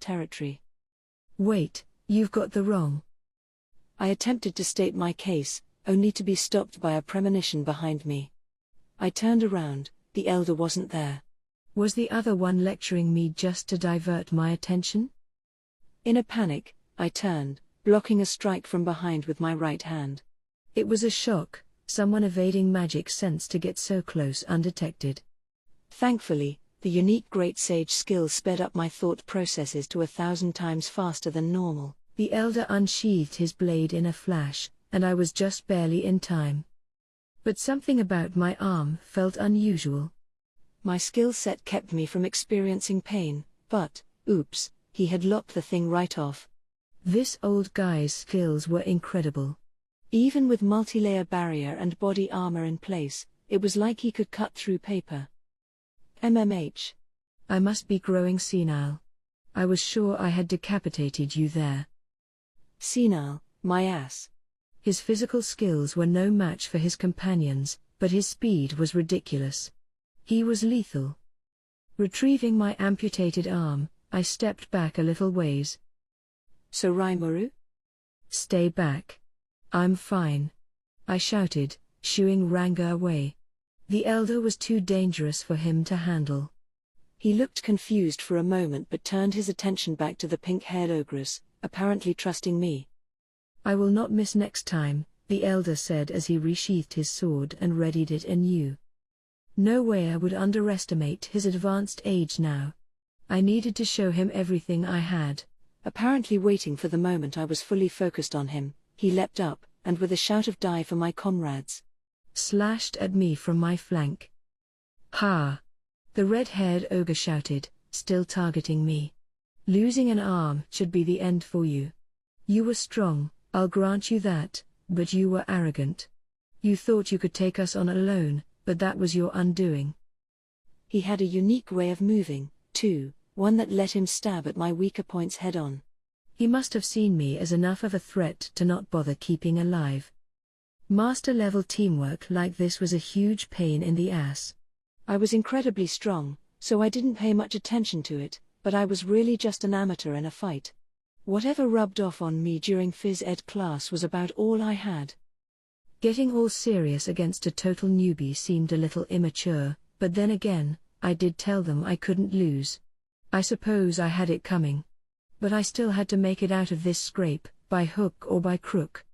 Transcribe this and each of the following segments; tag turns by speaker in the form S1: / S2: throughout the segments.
S1: territory.
S2: Wait, you've got the wrong.
S1: I attempted to state my case, only to be stopped by a premonition behind me. I turned around, the elder wasn't there.
S2: Was the other one lecturing me just to divert my attention?
S1: In a panic, I turned, blocking a strike from behind with my right hand.
S2: It was a shock, someone evading magic sense to get so close undetected.
S1: Thankfully, the unique Great Sage skill sped up my thought processes to 1,000 times faster than normal.
S2: The elder unsheathed his blade in a flash, and I was just barely in time. But something about my arm felt unusual.
S1: My skill set kept me from experiencing pain, but, oops, he had lopped the thing right off.
S2: This old guy's skills were incredible.
S1: Even with multi-layer barrier and body armor in place, it was like he could cut through paper. MMH.
S2: I must be growing senile. I was sure I had decapitated you there.
S1: Senile, my ass.
S2: His physical skills were no match for his companions, but his speed was ridiculous. He was lethal. Retrieving my amputated arm, I stepped back a little ways.
S1: So Rimuru?
S2: Stay back. I'm fine. I shouted, shooing Ranga away. The elder was too dangerous for him to handle.
S1: He looked confused for a moment but turned his attention back to the pink-haired ogress, apparently trusting me.
S2: I will not miss next time, the elder said as he resheathed his sword and readied it anew. No way I would underestimate his advanced age now. I needed to show him everything I had.
S1: Apparently waiting for the moment I was fully focused on him, he leapt up, and with a shout of "Die for my comrades!"
S2: slashed at me from my flank. Ha! The red-haired ogre shouted, still targeting me. Losing an arm should be the end for you. You were strong, I'll grant you that, but you were arrogant. You thought you could take us on alone, but that was your undoing.
S1: He had a unique way of moving, too, one that let him stab at my weaker points head-on.
S2: He must have seen me as enough of a threat to not bother keeping alive. Master-level teamwork like this was a huge pain in the ass.
S1: I was incredibly strong, so I didn't pay much attention to it, but I was really just an amateur in a fight. Whatever rubbed off on me during phys ed class was about all I had.
S2: Getting all serious against a total newbie seemed a little immature, but then again, I did tell them I couldn't lose. I suppose I had it coming. But I still had to make it out of this scrape, by hook or by crook.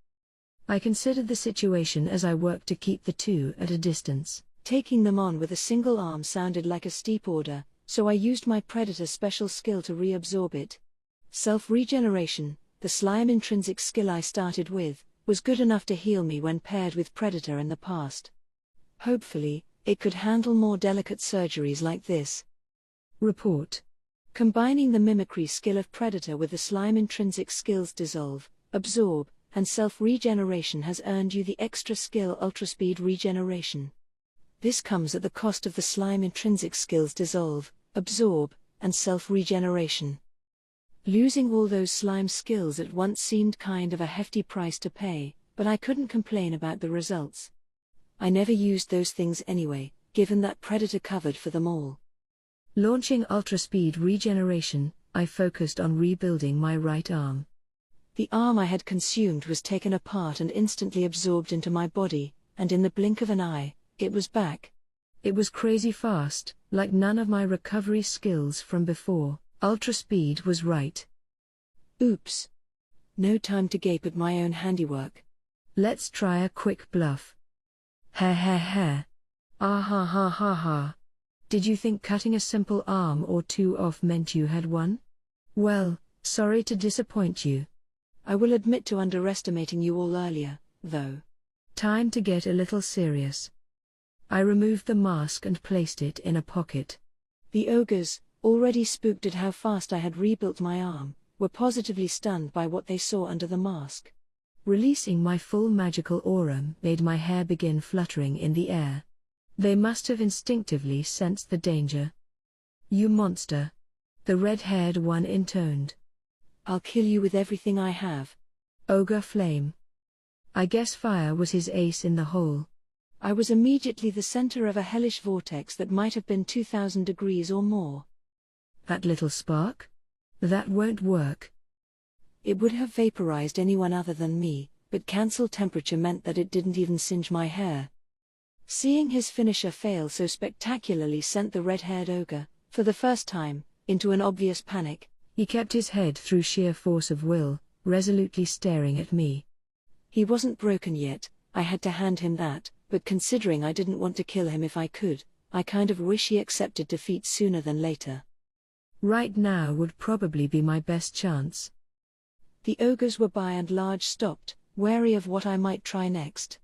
S2: I considered the situation as I worked to keep the two at a distance.
S1: Taking them on with a single arm sounded like a steep order, so I used my Predator special skill to reabsorb it. Self-regeneration, the slime intrinsic skill I started with, was good enough to heal me when paired with Predator in the past. Hopefully, it could handle more delicate surgeries like this.
S2: Report.
S1: Combining the mimicry skill of Predator with the slime intrinsic skills Dissolve, Absorb, and Self-regeneration has earned you the extra skill Ultraspeed Regeneration. This comes at the cost of the slime intrinsic skills Dissolve, Absorb, and Self-regeneration. Losing all those slime skills at once seemed kind of a hefty price to pay, but I couldn't complain about the results. I never used those things anyway, given that Predator covered for them all.
S2: Launching Ultraspeed Regeneration, I focused on rebuilding my right arm.
S1: The arm I had consumed was taken apart and instantly absorbed into my body, and in the blink of an eye, it was back.
S2: It was crazy fast, like none of my recovery skills from before. Ultraspeed was right.
S1: Oops. No time to gape at my own handiwork.
S2: Let's try a quick bluff. Ha ha ha. Ah ha ha ha ha. Did you think cutting a simple arm or two off meant you had won? Well, sorry to disappoint you.
S1: I will admit to underestimating you all earlier, though.
S2: Time to get a little serious. I removed the mask and placed it in a pocket.
S1: The ogres, already spooked at how fast I had rebuilt my arm, were positively stunned by what they saw under the mask.
S2: Releasing my full magical aura made my hair begin fluttering in the air. They must have instinctively sensed the danger. You monster. The red-haired one intoned.
S1: I'll kill you with everything I have.
S2: Ogre flame. I guess fire was his ace in the hole.
S1: I was immediately the center of a hellish vortex that might have been 2,000 degrees or more.
S2: That little spark? That won't work.
S1: It would have vaporized anyone other than me, but cancel temperature meant that it didn't even singe my hair. Seeing his finisher fail so spectacularly sent the red-haired ogre, for the first time, into an obvious panic.
S2: He kept his head through sheer force of will, resolutely staring at me.
S1: He wasn't broken yet, I had to hand him that, but considering I didn't want to kill him if I could, I kind of wish he accepted defeat sooner than later.
S2: Right now would probably be my best chance.
S1: The ogres were by and large stopped, wary of what I might try next.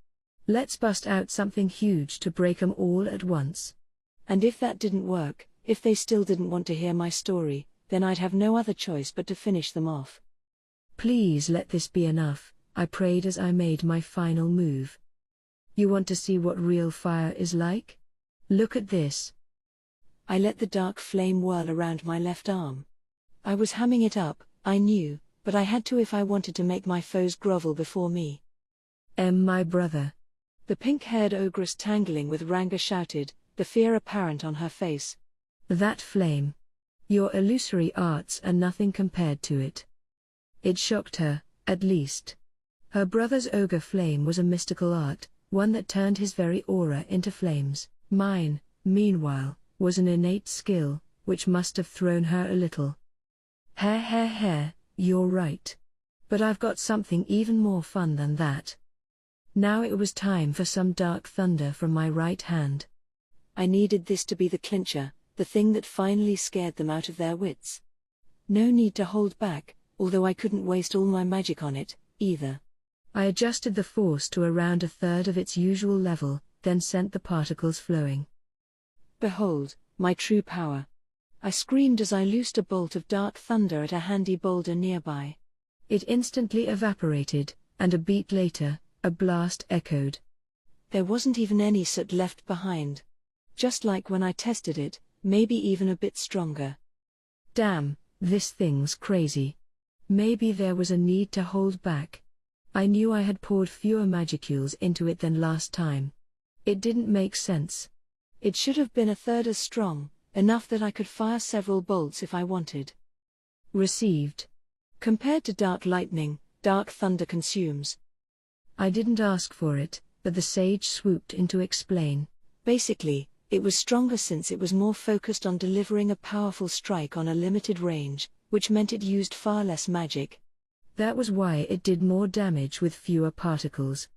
S2: Let's bust out something huge to break 'em all at once.
S1: And if that didn't work, if they still didn't want to hear my story, then I'd have no other choice but to finish them off.
S2: Please let this be enough, I prayed as I made my final move. You want to see what real fire is like? Look at this.
S1: I let the dark flame whirl around my left arm. I was hamming it up, I knew, but I had to if I wanted to make my foes grovel before me.
S2: My brother.
S1: The pink-haired ogress tangling with Ranga shouted, the fear apparent on her face.
S2: That flame. Your illusory arts are nothing compared to it. It shocked her, at least. Her brother's ogre flame was a mystical art, one that turned his very aura into flames. Mine, meanwhile, was an innate skill, which must have thrown her a little. Hair, you're right. But I've got something even more fun than that. Now it was time for some dark thunder from my right hand.
S1: I needed this to be the clincher, the thing that finally scared them out of their wits. No need to hold back, although I couldn't waste all my magic on it, either.
S2: I adjusted the force to around a third of its usual level, then sent the particles flowing.
S1: Behold, my true power. I screamed as I loosed a bolt of dark thunder at a handy boulder nearby.
S2: It instantly evaporated, and a beat later, a blast echoed.
S1: There wasn't even any soot left behind. Just like when I tested it, maybe even a bit stronger.
S2: Damn, this thing's crazy. Maybe there was a need to hold back. I knew I had poured fewer magicules into it than last time. It didn't make sense.
S1: It should have been a third as strong, enough that I could fire several bolts if I wanted.
S2: Received.
S1: Compared to dark lightning, dark thunder consumes.
S2: I didn't ask for it, but the sage swooped in to explain.
S1: Basically, it was stronger since it was more focused on delivering a powerful strike on a limited range, which meant it used far less magic.
S2: That was why it did more damage with fewer particles.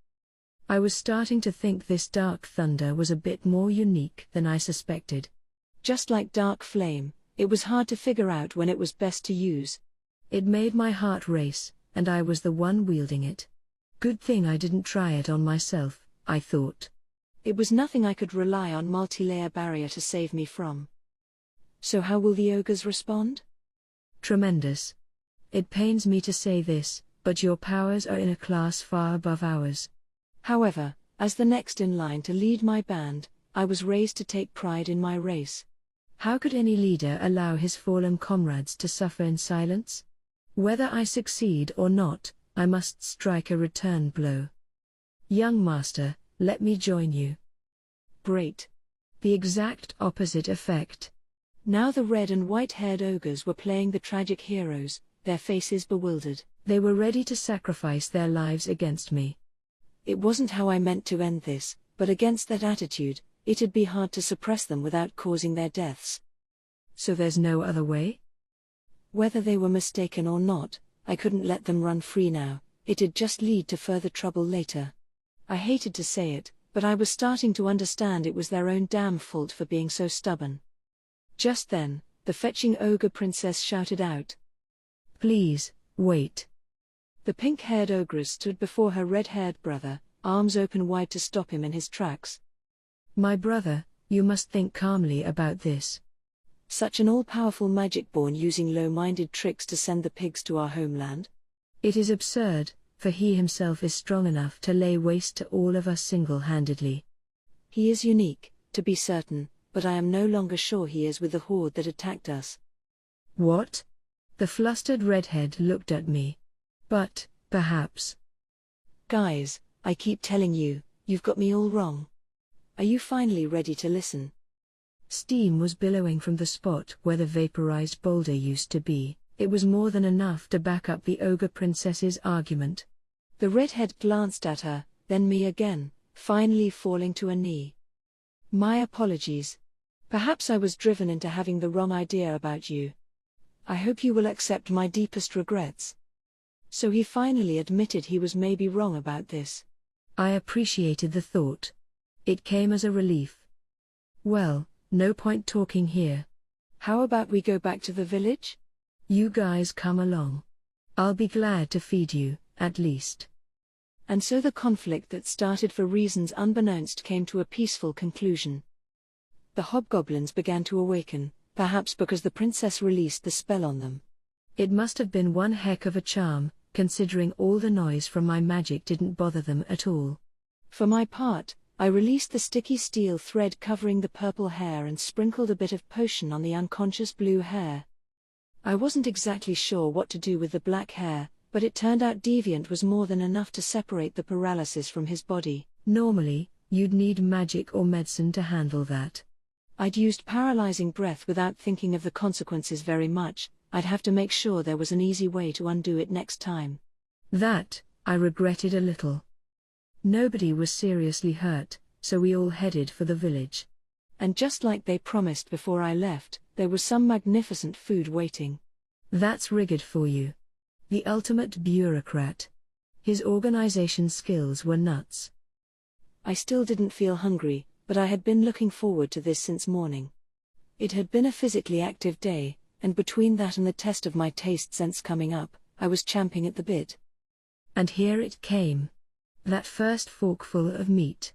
S2: I was starting to think this dark thunder was a bit more unique than I suspected.
S1: Just like dark flame, it was hard to figure out when it was best to use.
S2: It made my heart race, and I was the one wielding it. Good thing I didn't try it on myself, I thought.
S1: It was nothing I could rely on multi-layer barrier to save me from. So how will the ogres respond?
S2: Tremendous. It pains me to say this, but your powers are in a class far above ours.
S1: However, as the next in line to lead my band, I was raised to take pride in my race.
S2: How could any leader allow his fallen comrades to suffer in silence? Whether I succeed or not, I must strike a return blow. Young master, let me join you.
S1: Great.
S2: The exact opposite effect.
S1: Now the red and white-haired ogres were playing the tragic heroes, their faces bewildered.
S2: They were ready to sacrifice their lives against me.
S1: It wasn't how I meant to end this, but against that attitude, it'd be hard to suppress them without causing their deaths.
S2: So there's no other way?
S1: Whether they were mistaken or not, I couldn't let them run free now, it'd just lead to further trouble later. I hated to say it, but I was starting to understand it was their own damn fault for being so stubborn. Just then, the fetching ogre princess shouted out.
S2: Please, wait.
S1: The pink-haired ogress stood before her red-haired brother, arms open wide to stop him in his tracks.
S2: My brother, you must think calmly about this.
S1: Such an all-powerful magic born using low-minded tricks to send the pigs to our homeland?
S2: It is absurd, for he himself is strong enough to lay waste to all of us single-handedly.
S1: He is unique, to be certain, but I am no longer sure he is with the horde that attacked us.
S2: What? The flustered redhead looked at me. But, perhaps.
S1: Guys, I keep telling you, you've got me all wrong. Are you finally ready to listen?
S2: Steam was billowing from the spot where the vaporized boulder used to be, It was more than enough to back up the ogre princess's argument.
S1: The redhead glanced at her, then me again, finally falling to a knee. My apologies. Perhaps I was driven into having the wrong idea about you. I hope you will accept my deepest regrets. So he finally admitted he was maybe wrong about this.
S2: I appreciated the thought. It came as a relief. Well, no point talking here.
S1: How about we go back to the village?
S2: You guys come along. I'll be glad to feed you, at least.
S1: And so the conflict that started for reasons unbeknownst came to a peaceful conclusion. The hobgoblins began to awaken, perhaps because the princess released the spell on them.
S2: It must have been one heck of a charm, considering all the noise from my magic didn't bother them at all.
S1: For my part, I released the sticky steel thread covering the purple hair and sprinkled a bit of potion on the unconscious blue hair. I wasn't exactly sure what to do with the black hair, but it turned out Deviant was more than enough to separate the paralysis from his body.
S2: Normally, you'd need magic or medicine to handle that.
S1: I'd used paralyzing breath without thinking of the consequences very much. I'd have to make sure there was an easy way to undo it next time.
S2: That, I regretted a little. Nobody was seriously hurt, so we all headed for the village.
S1: And just like they promised before I left, there was some magnificent food waiting.
S2: That's Rigid for you. The ultimate bureaucrat. His organization skills were nuts.
S1: I still didn't feel hungry, but I had been looking forward to this since morning. It had been a physically active day, and between that and the test of my taste sense coming up, I was champing at the bit.
S2: And here it came. That first forkful of meat.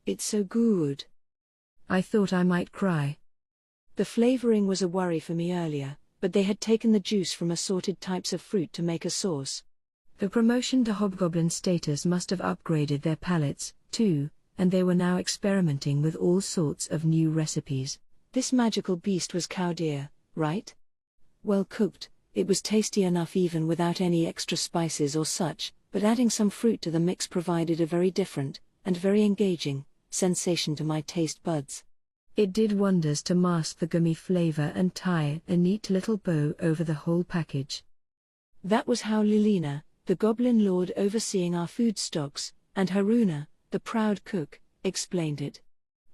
S1: It's so good.
S2: I thought I might cry.
S1: The flavoring was a worry for me earlier, but they had taken the juice from assorted types of fruit to make a sauce.
S2: The promotion to hobgoblin status must have upgraded their palates, too, and they were now experimenting with all sorts of new recipes.
S1: This magical beast was cow deer, right? Well cooked, it was tasty enough even without any extra spices or such, but adding some fruit to the mix provided a very different, and very engaging, sensation to my taste buds.
S2: It did wonders to mask the gummy flavor and tie a neat little bow over the whole package.
S1: That was how Lilina, the goblin lord overseeing our food stocks, and Haruna, the proud cook, explained it.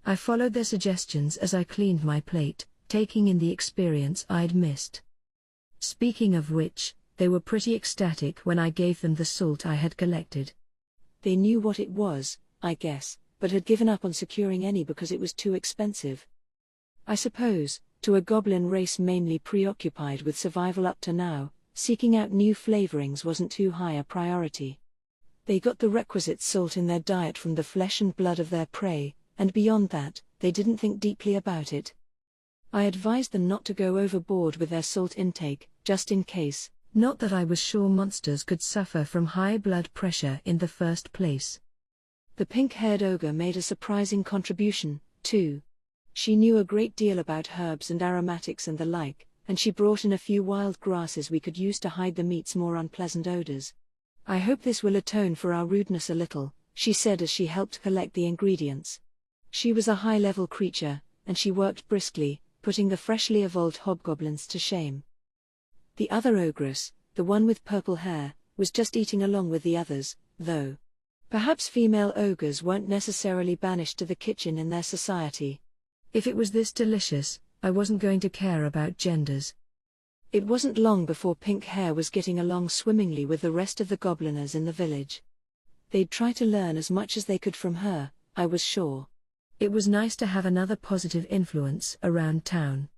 S2: I followed their suggestions as I cleaned my plate, taking in the experience I'd missed. Speaking of which, they were pretty ecstatic when I gave them the salt I had collected.
S1: They knew what it was, I guess, but had given up on securing any because it was too expensive. I suppose, to a goblin race mainly preoccupied with survival up to now, seeking out new flavorings wasn't too high a priority. They got the requisite salt in their diet from the flesh and blood of their prey, and beyond that, they didn't think deeply about it. I advised them not to go overboard with their salt intake, just in case.
S2: Not that I was sure monsters could suffer from high blood pressure in the first place.
S1: The pink-haired ogre made a surprising contribution, too. She knew a great deal about herbs and aromatics and the like, and she brought in a few wild grasses we could use to hide the meat's more unpleasant odors. I hope this will atone for our rudeness a little, she said as she helped collect the ingredients. She was a high-level creature, and she worked briskly, putting the freshly evolved hobgoblins to shame. The other ogress, the one with purple hair, was just eating along with the others, though. Perhaps female ogres weren't necessarily banished to the kitchen in their society.
S2: If it was this delicious, I wasn't going to care about genders.
S1: It wasn't long before Pink Hair was getting along swimmingly with the rest of the gobliners in the village. They'd try to learn as much as they could from her, I was sure.
S2: It was nice to have another positive influence around town.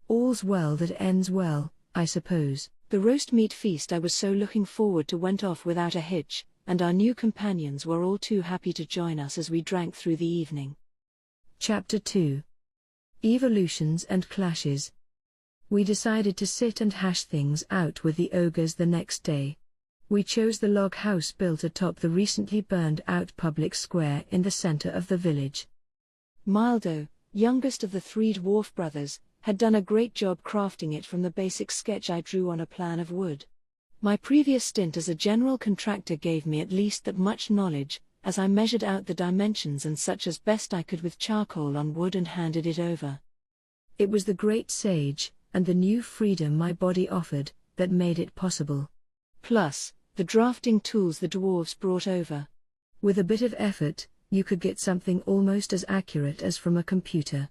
S2: All's well that ends well, I suppose.
S1: The roast meat feast I was so looking forward to went off without a hitch, and our new companions were all too happy to join us as we drank through the evening.
S2: Chapter 2. Evolutions and Clashes. We decided to sit and hash things out with the ogres the next day. We chose the log house built atop the recently burned out public square in the center of the village.
S1: Mildo, youngest of the three dwarf brothers, had done a great job crafting it from the basic sketch I drew on a plan of wood. My previous stint as a general contractor gave me at least that much knowledge, as I measured out the dimensions and such as best I could with charcoal on wood and handed it over.
S2: It was the great sage, and the new freedom my body offered, that made it possible.
S1: Plus, the drafting tools the dwarves brought over.
S2: With a bit of effort, you could get something almost as accurate as from a computer.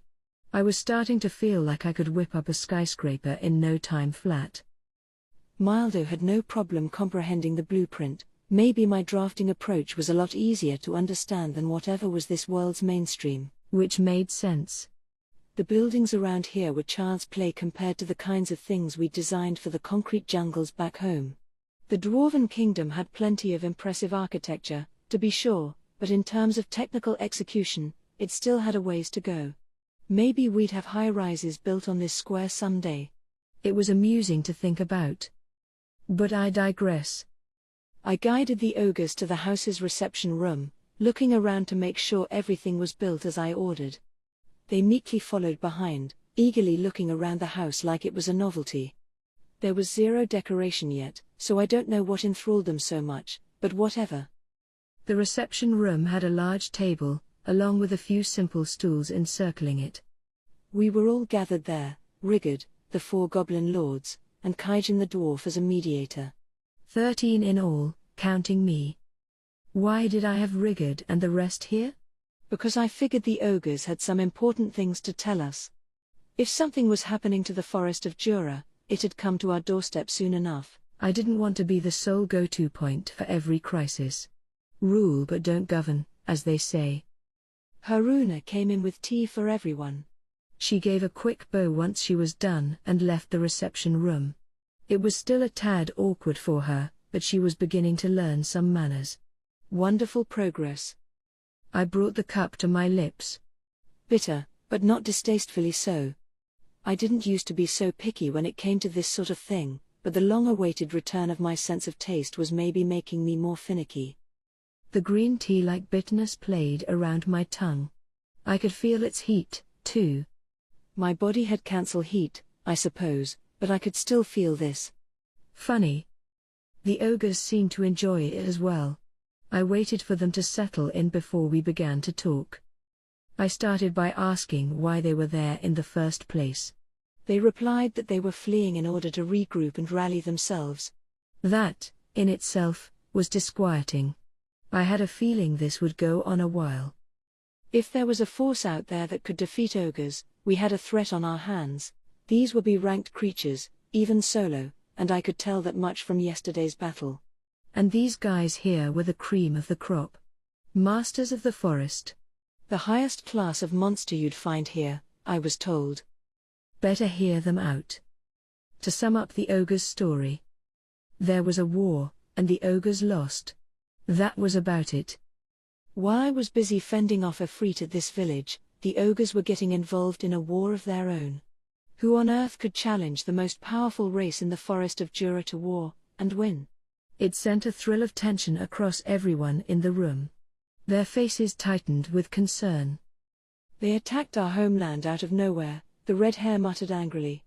S2: I was starting to feel like I could whip up a skyscraper in no time flat.
S1: Mildo had no problem comprehending the blueprint. Maybe my drafting approach was a lot easier to understand than whatever was this world's mainstream.
S2: Which made sense.
S1: The buildings around here were child's play compared to the kinds of things we designed for the concrete jungles back home. The Dwarven Kingdom had plenty of impressive architecture, to be sure, but in terms of technical execution, it still had a ways to go. Maybe we'd have high-rises built on this square someday.
S2: It was amusing to think about. But I digress.
S1: I guided the ogres to the house's reception room, looking around to make sure everything was built as I ordered. They meekly followed behind, eagerly looking around the house like it was a novelty. There was zero decoration yet, so I don't know what enthralled them so much, but whatever.
S2: The reception room had a large table, along with a few simple stools encircling it.
S1: We were all gathered there, Rigurd, the 4 goblin lords, and Kaijin the dwarf as a mediator.
S2: 13 in all, counting me. Why did I have Rigurd and the rest here?
S1: Because I figured the ogres had some important things to tell us. If something was happening to the forest of Jura, it had come to our doorstep soon enough.
S2: I didn't want to be the sole go-to point for every crisis. Rule but don't govern, as they say.
S1: Haruna came in with tea for everyone.
S2: She gave a quick bow once she was done and left the reception room. It was still a tad awkward for her, but she was beginning to learn some manners.
S1: Wonderful progress.
S2: I brought the cup to my lips.
S1: Bitter, but not distastefully so. I didn't used to be so picky when it came to this sort of thing, but the long-awaited return of my sense of taste was maybe making me more finicky.
S2: The green tea-like bitterness played around my tongue. I could feel its heat, too.
S1: My body had cancel heat, I suppose, but I could still feel this.
S2: Funny. The ogres seemed to enjoy it as well. I waited for them to settle in before we began to talk. I started by asking why they were there in the first place.
S1: They replied that they were fleeing in order to regroup and rally themselves.
S2: That, in itself, was disquieting. I had a feeling this would go on a while.
S1: If there was a force out there that could defeat ogres, we had a threat on our hands. These were B-ranked creatures, even solo, and I could tell that much from yesterday's battle.
S2: And these guys here were the cream of the crop. Masters of the forest.
S1: The highest class of monster you'd find here, I was told.
S2: Better hear them out. To sum up the ogre's story. There was a war, and the ogres lost. That was about it.
S1: While I was busy fending off Efreet at this village, the ogres were getting involved in a war of their own. Who on earth could challenge the most powerful race in the forest of Jura to war, and win?
S2: It sent a thrill of tension across everyone in the room. Their faces tightened with concern.
S1: They attacked our homeland out of nowhere, the red hare muttered angrily.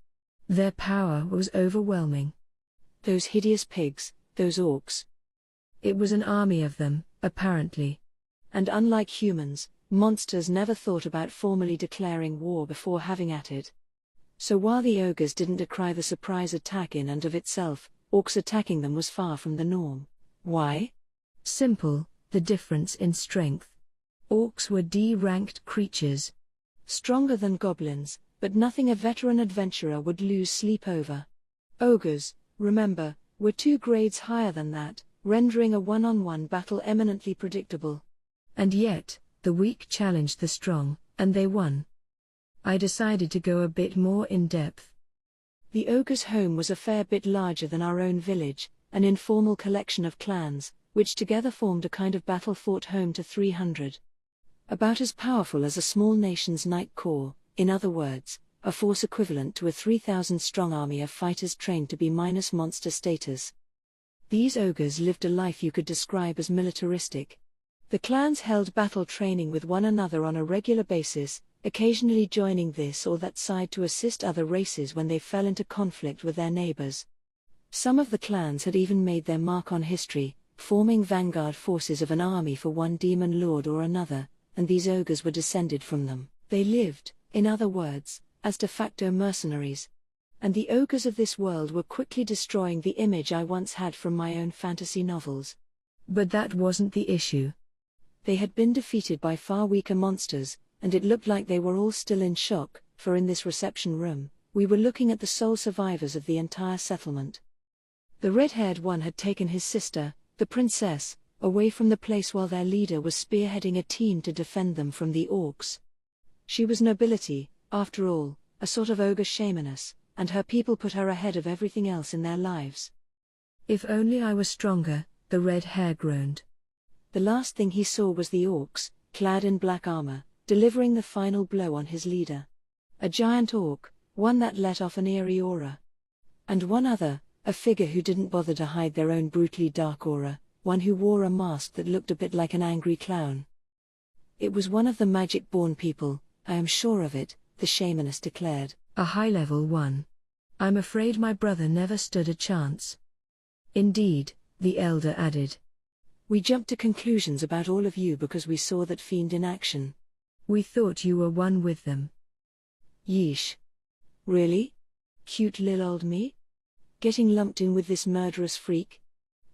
S2: Their power was overwhelming.
S1: Those hideous pigs, those orcs.
S2: It was an army of them, apparently.
S1: And unlike humans, monsters never thought about formally declaring war before having at it. So while the ogres didn't decry the surprise attack in and of itself, orcs attacking them was far from the norm. Why?
S2: Simple, the difference in strength. Orcs were D-ranked creatures.
S1: Stronger than goblins, but nothing a veteran adventurer would lose sleep over. Ogres, remember, were 2 grades higher than that, rendering a one-on-one battle eminently predictable.
S2: And yet, the weak challenged the strong, and they won. I decided to go a bit more in-depth.
S1: The ogre's home was a fair bit larger than our own village, an informal collection of clans, which together formed a kind of battle-fought home to 300. About as powerful as a small nation's Night Corps, in other words, a force equivalent to a 3,000-strong army of fighters trained to B- monster status. These ogres lived a life you could describe as militaristic. The clans held battle training with one another on a regular basis, occasionally joining this or that side to assist other races when they fell into conflict with their neighbors. Some of the clans had even made their mark on history, forming vanguard forces of an army for one demon lord or another, and these ogres were descended from them. They lived, in other words, as de facto mercenaries. And the ogres of this world were quickly destroying the image I once had from my own fantasy novels.
S2: But that wasn't the issue.
S1: They had been defeated by far weaker monsters, and it looked like they were all still in shock, for in this reception room, we were looking at the sole survivors of the entire settlement. The red-haired one had taken his sister, the princess, away from the place while their leader was spearheading a team to defend them from the orcs. She was nobility, after all, a sort of ogre shamaness, and her people put her ahead of everything else in their lives.
S2: If only I were stronger, the red hair groaned.
S1: The last thing he saw was the orcs, clad in black armor, delivering the final blow on his leader. A giant orc, one that let off an eerie aura. And one other, a figure who didn't bother to hide their own brutally dark aura, one who wore a mask that looked a bit like an angry clown. It was one of the magic-born people, I am sure of it, the shamaness declared.
S2: A high-level one. I'm afraid my brother never stood a chance. Indeed, the elder added.
S1: We jumped to conclusions about all of you because we saw that fiend in action.
S2: We thought you were one with them.
S1: Yeesh. Really? Cute lil old me? Getting lumped in with this murderous freak?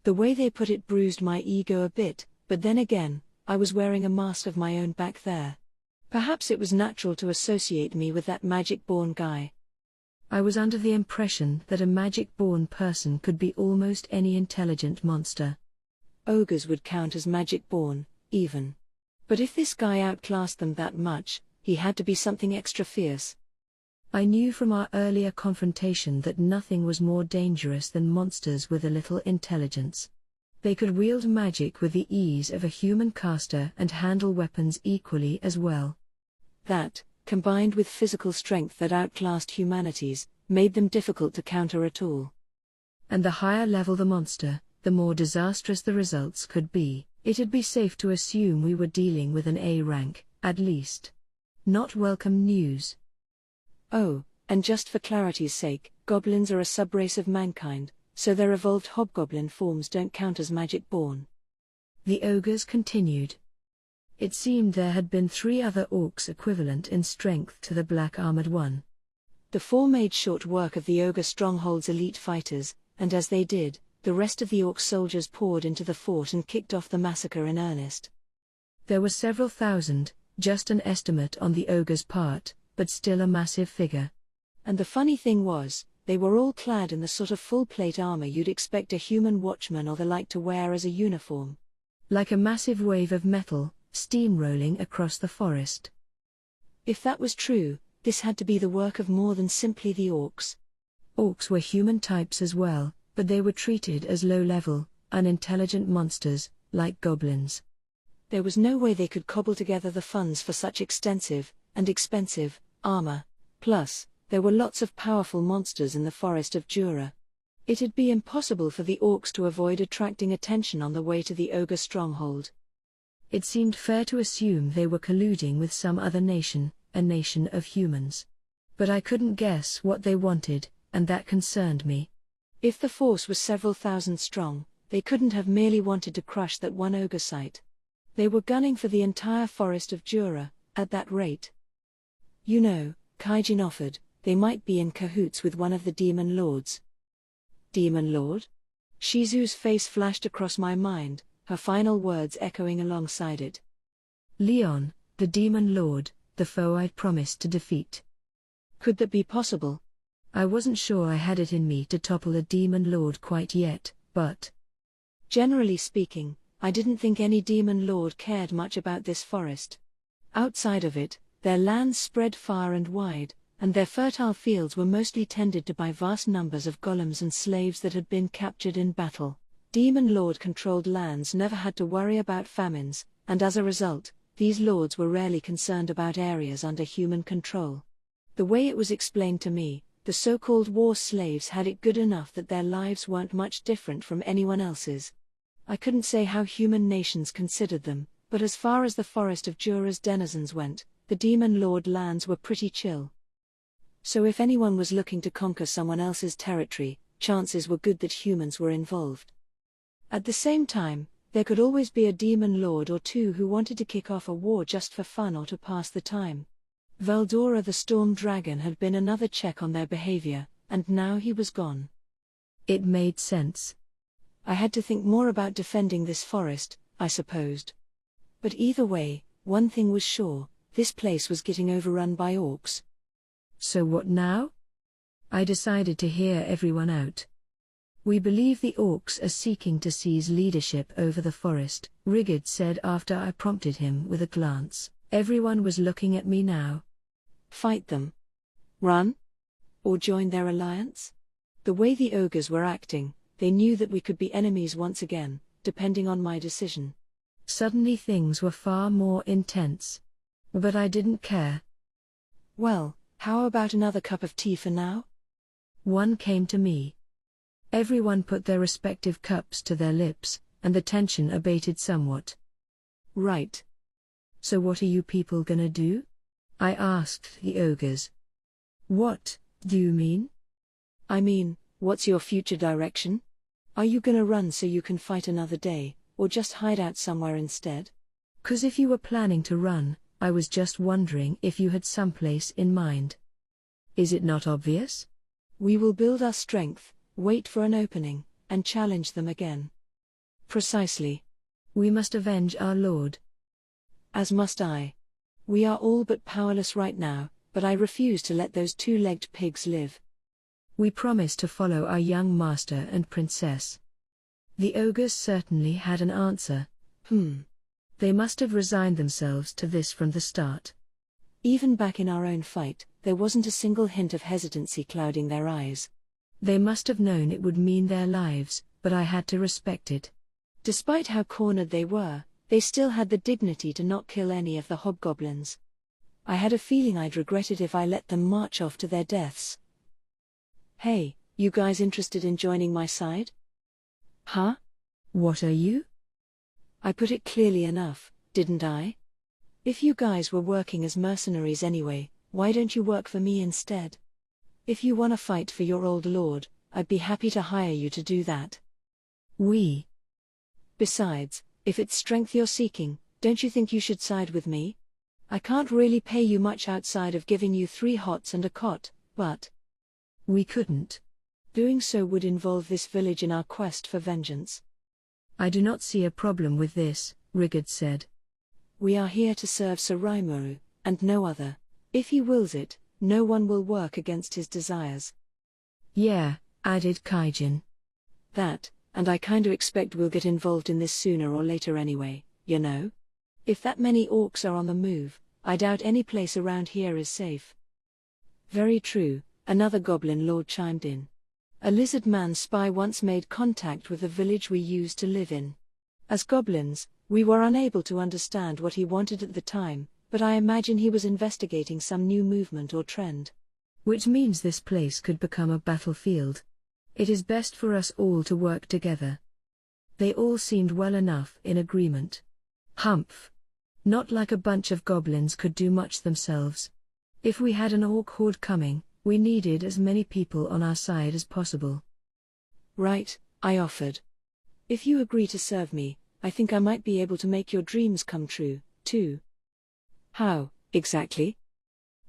S1: The way they put it bruised my ego a bit, but then again, I was wearing a mask of my own back there. Perhaps it was natural to associate me with that magic-born guy.
S2: I was under the impression that a magic-born person could be almost any intelligent monster.
S1: Ogres would count as magic-born, even. But if this guy outclassed them that much, he had to be something extra fierce.
S2: I knew from our earlier confrontation that nothing was more dangerous than monsters with a little intelligence. They could wield magic with the ease of a human caster and handle weapons equally as well.
S1: That, combined with physical strength that outclassed humanity's, made them difficult to counter at all.
S2: And the higher level the monster, the more disastrous the results could be. It'd be safe to assume we were dealing with an A rank, at least. Not welcome news.
S1: Oh, and just for clarity's sake, goblins are a subrace of mankind, so their evolved hobgoblin forms don't count as magic-born.
S2: The ogres continued. It seemed there had been 3 other orcs equivalent in strength to the black-armored one.
S1: The 4 made short work of the ogre stronghold's elite fighters, and as they did, the rest of the orc soldiers poured into the fort and kicked off the massacre in earnest.
S2: There were several thousand, just an estimate on the ogre's part, but still a massive figure.
S1: And the funny thing was, they were all clad in the sort of full-plate armor you'd expect a human watchman or the like to wear as a uniform.
S2: Like a massive wave of metal, steamrolling across the forest.
S1: If that was true, this had to be the work of more than simply the orcs.
S2: Orcs were human types as well, but they were treated as low-level, unintelligent monsters, like goblins.
S1: There was no way they could cobble together the funds for such extensive, and expensive, armor. Plus, there were lots of powerful monsters in the forest of Jura. It'd be impossible for the orcs to avoid attracting attention on the way to the ogre stronghold.
S2: It seemed fair to assume they were colluding with some other nation, a nation of humans. But I couldn't guess what they wanted, and that concerned me.
S1: If the force was several thousand strong, they couldn't have merely wanted to crush that one ogre site. They were gunning for the entire forest of Jura, at that rate. You know, Kaijin offered, they might be in cahoots with one of the demon lords. Demon lord? Shizu's face flashed across my mind, her final words echoing alongside it.
S2: Leon, the demon lord, the foe I'd promised to defeat.
S1: Could that be possible?
S2: I wasn't sure I had it in me to topple a demon lord quite yet, but...
S1: Generally speaking, I didn't think any demon lord cared much about this forest. Outside of it, their lands spread far and wide, and their fertile fields were mostly tended to by vast numbers of golems and slaves that had been captured in battle. Demon lord-controlled lands never had to worry about famines, and as a result, these lords were rarely concerned about areas under human control. The way it was explained to me, the so-called war slaves had it good enough that their lives weren't much different from anyone else's. I couldn't say how human nations considered them, but as far as the forest of Jura's denizens went, the demon lord lands were pretty chill. So if anyone was looking to conquer someone else's territory, chances were good that humans were involved. At the same time, there could always be a demon lord or two who wanted to kick off a war just for fun or to pass the time. Valdora the Storm Dragon had been another check on their behavior, and now he was gone.
S2: It made sense.
S1: I had to think more about defending this forest, I supposed. But either way, one thing was sure, this place was getting overrun by orcs.
S2: So what now? I decided to hear everyone out. We believe the orcs are seeking to seize leadership over the forest, Rigid said after I prompted him with a glance. Everyone was looking at me now.
S1: Fight them? Run? Or join their alliance? The way the ogres were acting, they knew that we could be enemies once again, depending on my decision.
S2: Suddenly things were far more intense. But I didn't care.
S1: Well, how about another cup of tea for now?
S2: One came to me. Everyone put their respective cups to their lips, and the tension abated somewhat.
S1: Right.
S2: So what are you people gonna do? I asked the ogres. What do you mean?
S1: I mean, what's your future direction? Are you gonna run so you can fight another day, or just hide out somewhere instead?
S2: 'Cause if you were planning to run, I was just wondering if you had someplace in mind. Is it not obvious?
S1: We will build our strength, wait for an opening, and challenge them again. Precisely.
S2: We must avenge our lord.
S1: As must I. We are all but powerless right now, but I refuse to let those two-legged pigs live.
S2: We promise to follow our young master and princess. The ogres certainly had an answer. They must have resigned themselves to this from the start.
S1: Even back in our own fight, there wasn't a single hint of hesitancy clouding their eyes.
S2: They must have known it would mean their lives, but I had to respect it.
S1: Despite how cornered they were, they still had the dignity to not kill any of the hobgoblins. I had a feeling I'd regret it if I let them march off to their deaths. Hey, you guys interested in joining my side? Huh?
S2: What are you?
S1: I put it clearly enough, didn't I? If you guys were working as mercenaries anyway, why don't you work for me instead? If you wanna fight for your old lord, I'd be happy to hire you to do that. Besides, if it's strength you're seeking, don't you think you should side with me? I can't really pay you much outside of giving you 3 hots and a cot, but
S2: we couldn't.
S1: Doing so would involve this village in our quest for vengeance.
S2: I do not see a problem with this, Rigid said.
S1: We are here to serve Sir Rimuru, and no other. If he wills it, no one will work against his desires.
S2: Yeah, added Kaijin.
S1: That, and I kinda expect we'll get involved in this sooner or later anyway, you know? If that many orcs are on the move, I doubt any place around here is safe. Very true, another goblin lord chimed in. A lizard man spy once made contact with the village we used to live in. As goblins, we were unable to understand what he wanted at the time, but I imagine he was investigating some new movement or trend.
S2: Which means this place could become a battlefield. It is best for us all to work together. They all seemed well enough in agreement. Humph. Not like a bunch of goblins could do much themselves. If we had an orc horde coming, we needed as many people on our side as possible.
S1: Right, I offered. If you agree to serve me, I think I might be able to make your dreams come true, too. How, exactly?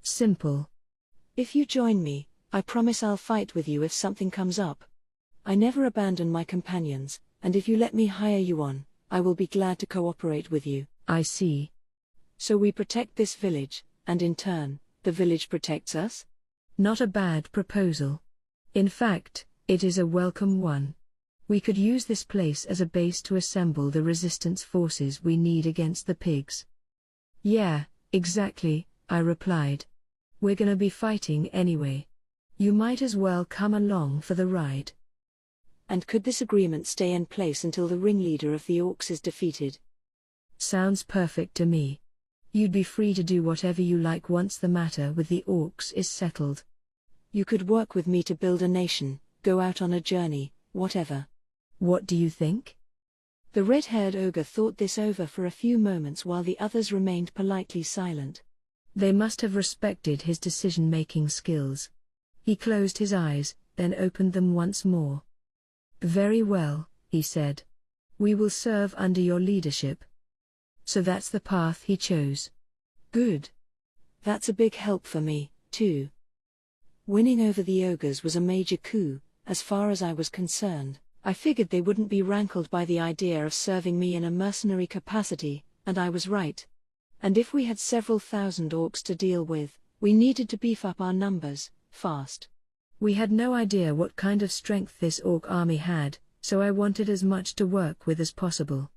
S2: Simple.
S1: If you join me, I promise I'll fight with you if something comes up. I never abandon my companions, and if you let me hire you on, I will be glad to cooperate with you.
S2: I see.
S1: So we protect this village, and in turn, the village protects us?
S2: Not a bad proposal. In fact, it is a welcome one. We could use this place as a base to assemble the resistance forces we need against the pigs. Yeah, exactly, I replied. We're gonna be fighting anyway. You might as well come along for the ride.
S1: And could this agreement stay in place until the ringleader of the orcs is defeated?
S2: Sounds perfect to me. You'd be free to do whatever you like once the matter with the orcs is settled.
S1: You could work with me to build a nation, go out on a journey, whatever.
S2: What do you think?
S1: The red-haired ogre thought this over for a few moments while the others remained politely silent.
S2: They must have respected his decision-making skills. He closed his eyes, then opened them once more. Very well, he said. We will serve under your leadership. So that's the path he chose.
S1: Good. That's a big help for me, too. Winning over the ogres was a major coup, as far as I was concerned. I figured they wouldn't be rankled by the idea of serving me in a mercenary capacity, and I was right. And if we had several thousand orcs to deal with, we needed to beef up our numbers, fast.
S2: We had no idea what kind of strength this orc army had, so I wanted as much to work with as possible.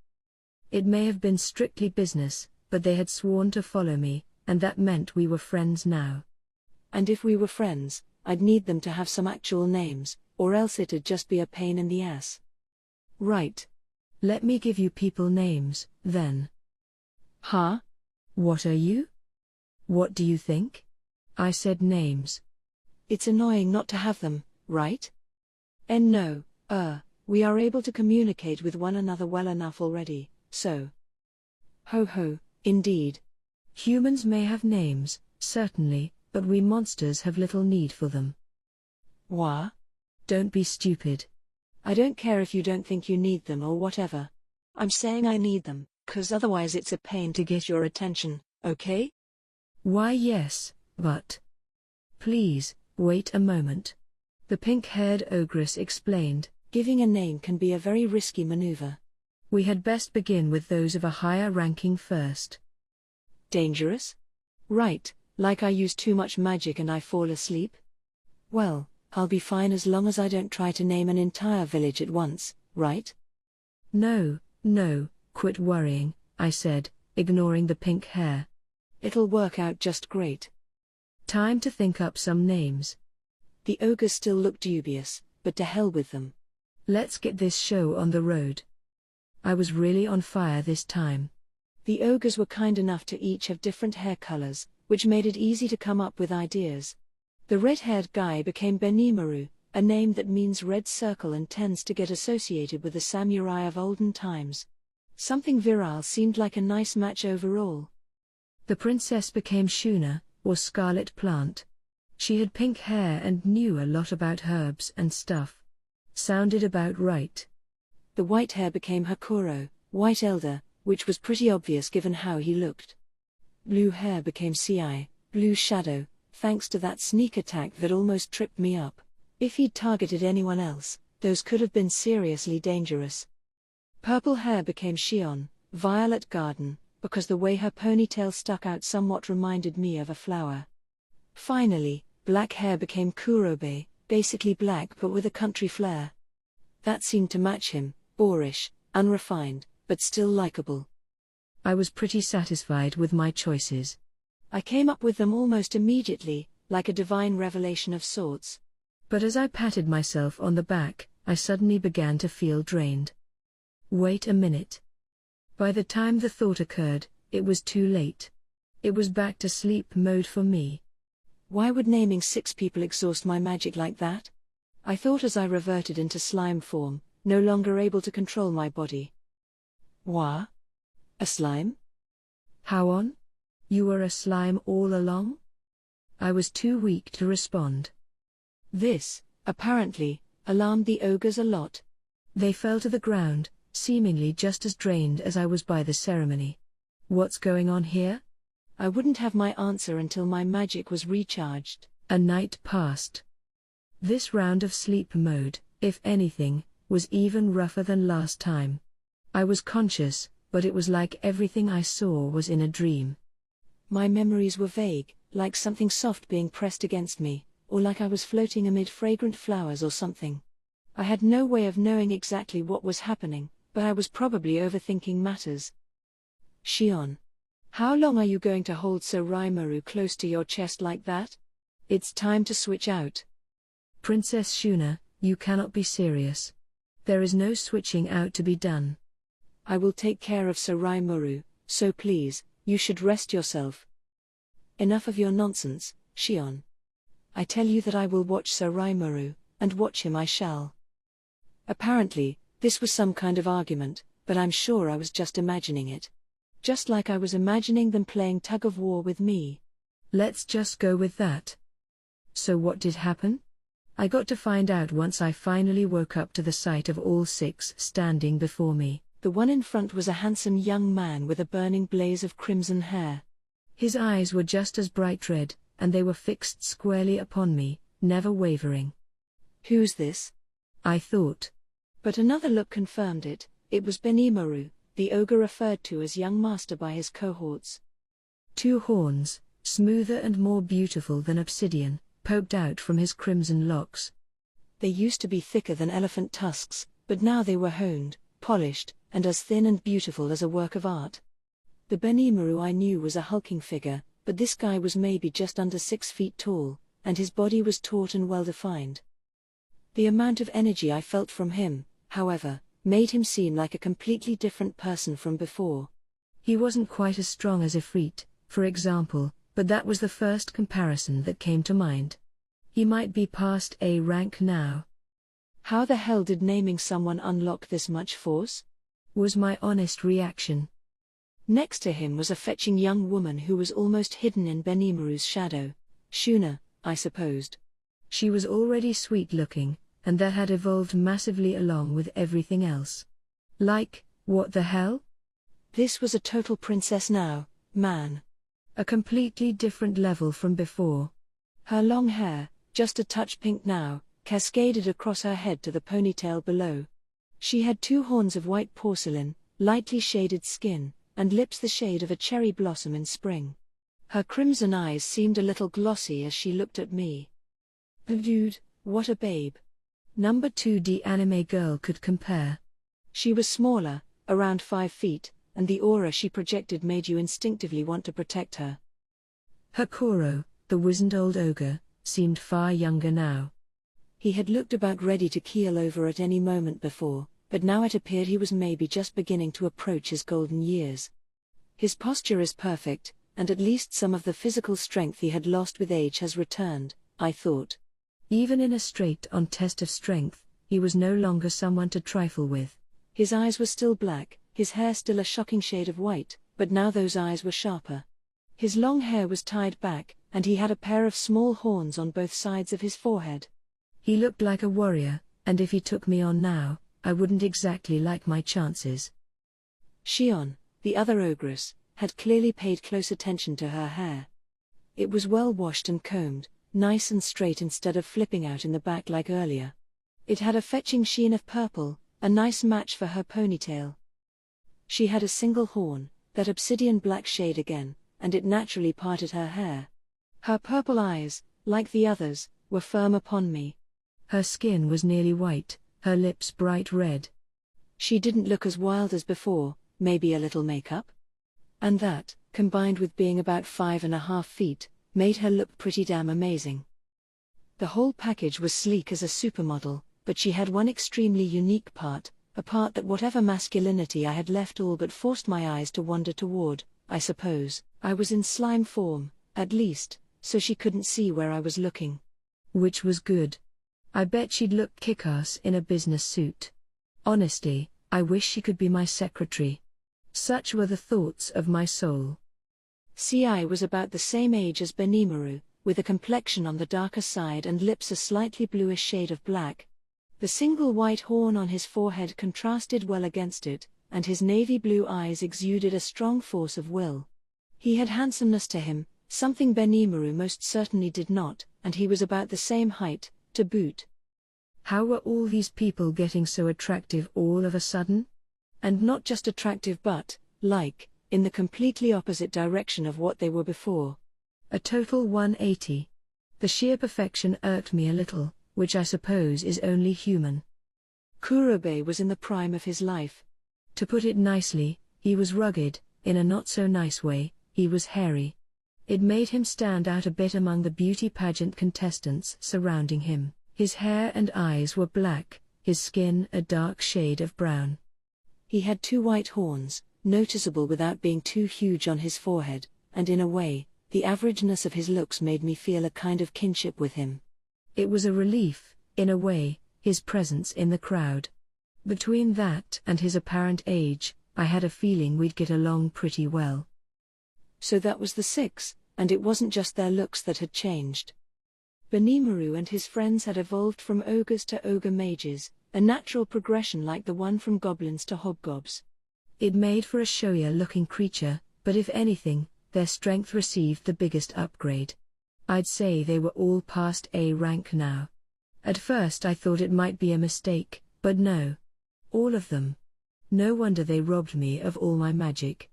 S2: It may have been strictly business, but they had sworn to follow me, and that meant we were friends now.
S1: And if we were friends, I'd need them to have some actual names, or else it'd just be a pain in the ass.
S2: Right. Let me give you people names, then.
S1: Huh?
S2: What are you? What do you think? I said names.
S1: It's annoying not to have them, right? And no, we are able to communicate with one another well enough already, so. Ho ho, indeed.
S2: Humans may have names, certainly, but we monsters have little need for them.
S1: What?
S2: Don't be stupid.
S1: I don't care if you don't think you need them or whatever. I'm saying I need them, 'cause otherwise it's a pain to get your attention, okay?
S2: Why yes, but. Please, wait a moment. The pink-haired ogress explained.
S1: Giving a name can be a very risky maneuver.
S2: We had best begin with those of a higher ranking first.
S1: Dangerous? Right, like I use too much magic and I fall asleep? Well, I'll be fine as long as I don't try to name an entire village at once, right?
S2: No, quit worrying, I said, ignoring the pink hair.
S1: It'll work out just great.
S2: Time to think up some names.
S1: The ogres still look dubious, but to hell with them.
S2: Let's get this show on the road. I was really on fire this time.
S1: The ogres were kind enough to each have different hair colors, which made it easy to come up with ideas. The red-haired guy became Benimaru, a name that means red circle and tends to get associated with the samurai of olden times. Something virile seemed like a nice match overall.
S2: The princess became Shuna, or scarlet plant. She had pink hair and knew a lot about herbs and stuff. Sounded about right.
S1: The white hair became Hakuro, white elder, which was pretty obvious given how he looked. Blue hair became Ci, blue shadow, thanks to that sneak attack that almost tripped me up. If he'd targeted anyone else, those could have been seriously dangerous. Purple hair became Shion, violet garden, because the way her ponytail stuck out somewhat reminded me of a flower. Finally, black hair became Kurobe, basically black but with a country flair. That seemed to match him, boorish, unrefined, but still likable.
S2: I was pretty satisfied with my choices.
S1: I came up with them almost immediately, like a divine revelation of sorts.
S2: But as I patted myself on the back, I suddenly began to feel drained. Wait a minute. By the time the thought occurred, it was too late. It was back to sleep mode for me.
S1: Why would naming 6 people exhaust my magic like that? I thought as I reverted into slime form, no longer able to control my body. What? A slime?
S2: How on? You were a slime all along? I was too weak to respond.
S1: This, apparently, alarmed the ogres a lot.
S2: They fell to the ground, seemingly just as drained as I was by the ceremony. What's going on here?
S1: I wouldn't have my answer until my magic was recharged.
S2: A night passed. This round of sleep mode, if anything, was even rougher than last time. I was conscious, but it was like everything I saw was in a dream.
S1: My memories were vague, like something soft being pressed against me, or like I was floating amid fragrant flowers or something. I had no way of knowing exactly what was happening, but I was probably overthinking matters. Shion. How long are you going to hold Soraimaru close to your chest like that? It's time to switch out.
S2: Princess Shuna, you cannot be serious. There is no switching out to be done.
S1: I will take care of Soraimaru, so please, you should rest yourself. Enough of your nonsense, Shion. I tell you that I will watch Soraimaru, and watch him I shall. Apparently, this was some kind of argument, but I'm sure I was just imagining it. Just like I was imagining them playing tug-of-war with me.
S2: Let's just go with that. So what did happen? I got to find out once I finally woke up to the sight of all 6 standing before me.
S1: The one in front was a handsome young man with a burning blaze of crimson hair.
S2: His eyes were just as bright red, and they were fixed squarely upon me, never wavering.
S1: Who's this?
S2: I thought.
S1: But another look confirmed it. It was Benimaru, the ogre referred to as young master by his cohorts.
S2: 2 horns, smoother and more beautiful than obsidian, poked out from his crimson locks.
S1: They used to be thicker than elephant tusks, but now they were honed, polished, and as thin and beautiful as a work of art. The Benimaru I knew was a hulking figure, but this guy was maybe just under 6 feet tall, and his body was taut and well-defined. The amount of energy I felt from him, however, made him seem like a completely different person from before.
S2: He wasn't quite as strong as Ifrit, for example, but that was the first comparison that came to mind. He might be past A rank now.
S1: How the hell did naming someone unlock this much force?
S2: Was my honest reaction.
S1: Next to him was a fetching young woman who was almost hidden in Benimaru's shadow. Shuna, I supposed.
S2: She was already sweet-looking, and that had evolved massively along with everything else. Like, what the hell?
S1: This was a total princess now, man.
S2: A completely different level from before.
S1: Her long hair, just a touch pink now, cascaded across her head to the ponytail below. She had 2 horns of white porcelain, lightly shaded skin, and lips the shade of a cherry blossom in spring. Her crimson eyes seemed a little glossy as she looked at me. Dude, what a babe.
S2: Number 2D anime girl could compare.
S1: She was smaller, around 5 feet, and the aura she projected made you instinctively want to protect her.
S2: Her Koro, the wizened old ogre, seemed far younger now.
S1: He had looked about ready to keel over at any moment before, but now it appeared he was maybe just beginning to approach his golden years. His posture is perfect, and at least some of the physical strength he had lost with age has returned, I thought.
S2: Even in a straight-on test of strength, he was no longer someone to trifle with.
S1: His eyes were still black, his hair still a shocking shade of white, but now those eyes were sharper. His long hair was tied back, and he had a pair of small horns on both sides of his forehead.
S2: He looked like a warrior, and if he took me on now, I wouldn't exactly like my chances.
S1: Shion, the other ogress, had clearly paid close attention to her hair. It was well washed and combed, nice and straight instead of flipping out in the back like earlier. It had a fetching sheen of purple, a nice match for her ponytail. She had a single horn, that obsidian black shade again, and it naturally parted her hair. Her purple eyes, like the others, were firm upon me.
S2: Her skin was nearly white, her lips bright red.
S1: She didn't look as wild as before, maybe a little makeup? And that, combined with being about 5.5 feet, made her look pretty damn amazing. The whole package was sleek as a supermodel, but she had one extremely unique part, a part that whatever masculinity I had left all but forced my eyes to wander toward. I suppose I was in slime form, at least, so she couldn't see where I was looking.
S2: Which was good. I bet she'd look kick-ass in a business suit. Honestly, I wish she could be my secretary. Such were the thoughts of my soul.
S1: Ci was about the same age as Benimaru, with a complexion on the darker side and lips a slightly bluish shade of black. The single white horn on his forehead contrasted well against it, and his navy blue eyes exuded a strong force of will. He had handsomeness to him, something Benimaru most certainly did not, and he was about the same height, to boot.
S2: How were all these people getting so attractive all of a sudden?
S1: And not just attractive but, like, in the completely opposite direction of what they were before.
S2: A total 180. The sheer perfection irked me a little, which I suppose is only human.
S1: Kurobe was in the prime of his life.
S2: To put it nicely, he was rugged, in a not-so-nice way, he was hairy. It made him stand out a bit among the beauty pageant contestants surrounding him. His hair and eyes were black, his skin a dark shade of brown.
S1: He had 2 white horns, noticeable without being too huge on his forehead, and in a way, the averageness of his looks made me feel a kind of kinship with him.
S2: It was a relief, in a way, his presence in the crowd. Between that and his apparent age, I had a feeling we'd get along pretty well.
S1: So that was the 6, and it wasn't just their looks that had changed. Benimaru and his friends had evolved from ogres to ogre mages, a natural progression like the one from goblins to hobgobs.
S2: It made for a showier-looking creature, but if anything, their strength received the biggest upgrade. I'd say they were all past A rank now. At first I thought it might be a mistake, but no. All of them. No wonder they robbed me of all my magic.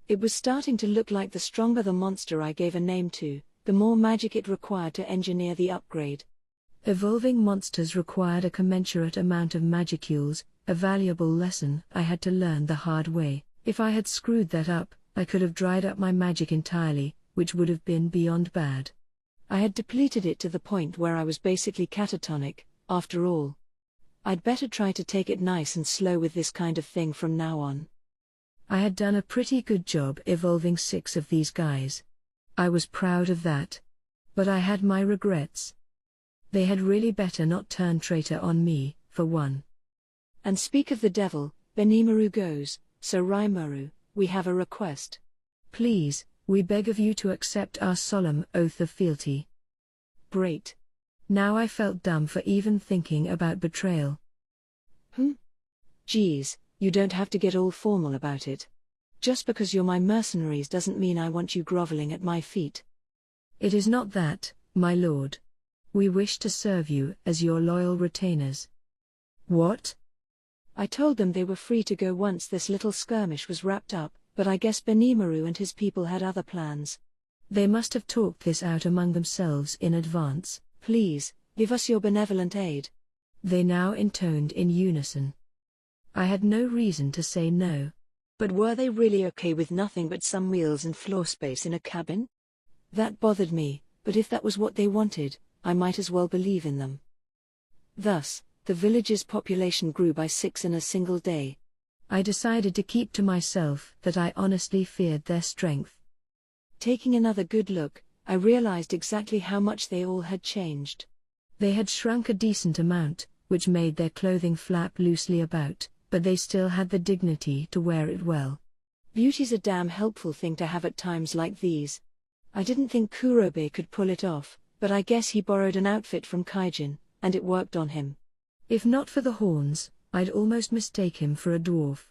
S1: It was starting to look like the stronger the monster I gave a name to, the more magic it required to engineer the upgrade.
S2: Evolving monsters required a commensurate amount of magicules, a valuable lesson I had to learn the hard way. If I had screwed that up, I could have dried up my magic entirely, which would have been beyond bad.
S1: I had depleted it to the point where I was basically catatonic, after all. I'd better try to take it nice and slow with this kind of thing from now on.
S2: I had done a pretty good job evolving 6 of these guys. I was proud of that. But I had my regrets. They had really better not turn traitor on me, for one.
S1: And speak of the devil, Benimaru goes, so Rimuru, we have a request.
S2: Please, we beg of you to accept our solemn oath of fealty.
S1: Great.
S2: Now I felt dumb for even thinking about betrayal.
S1: Geez, you don't have to get all formal about it. Just because you're my mercenaries doesn't mean I want you groveling at my feet.
S2: It is not that, my lord. We wish to serve you as your loyal retainers. What?
S1: I told them they were free to go once this little skirmish was wrapped up, but I guess Benimaru and his people had other plans.
S2: They must have talked this out among themselves in advance.
S1: Please, give us your benevolent aid.
S2: They now intoned in unison. I had no reason to say no.
S1: But were they really okay with nothing but some wheels and floor space in a cabin? That bothered me, but if that was what they wanted, I might as well believe in them. Thus, the village's population grew by 6 in a single day.
S2: I decided to keep to myself that I honestly feared their strength.
S1: Taking another good look, I realized exactly how much they all had changed.
S2: They had shrunk a decent amount, which made their clothing flap loosely about, but they still had the dignity to wear it well.
S1: Beauty's a damn helpful thing to have at times like these. I didn't think Kurobe could pull it off, but I guess he borrowed an outfit from Kaijin, and it worked on him.
S2: If not for the horns, I'd almost mistake him for a dwarf.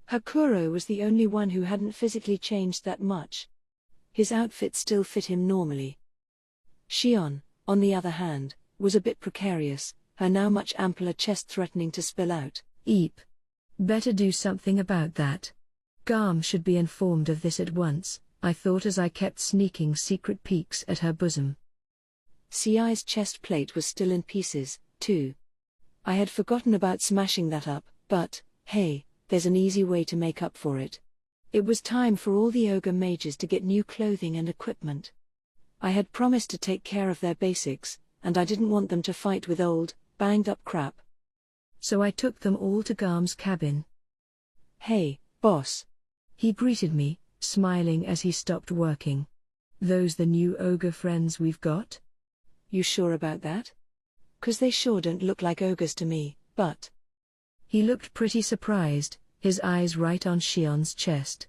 S1: Hakuro was the only one who hadn't physically changed that much. His outfit still fit him normally. Shion, on the other hand, was a bit precarious, her now much ampler chest threatening to spill out.
S2: Eep. Better do something about that. Garm should be informed of this at once, I thought as I kept sneaking secret peeks at her bosom.
S1: Ci's chest plate was still in pieces, too. I had forgotten about smashing that up, but, hey, there's an easy way to make up for it. It was time for all the ogre mages to get new clothing and equipment. I had promised to take care of their basics, and I didn't want them to fight with old, banged-up crap.
S2: So I took them all to Garm's cabin.
S1: Hey, boss.
S2: He greeted me, smiling as he stopped working. Those the new ogre friends we've got?
S1: You sure about that? 'Cause they sure don't look like ogres to me, but...
S2: He looked pretty surprised, his eyes right on Shion's chest.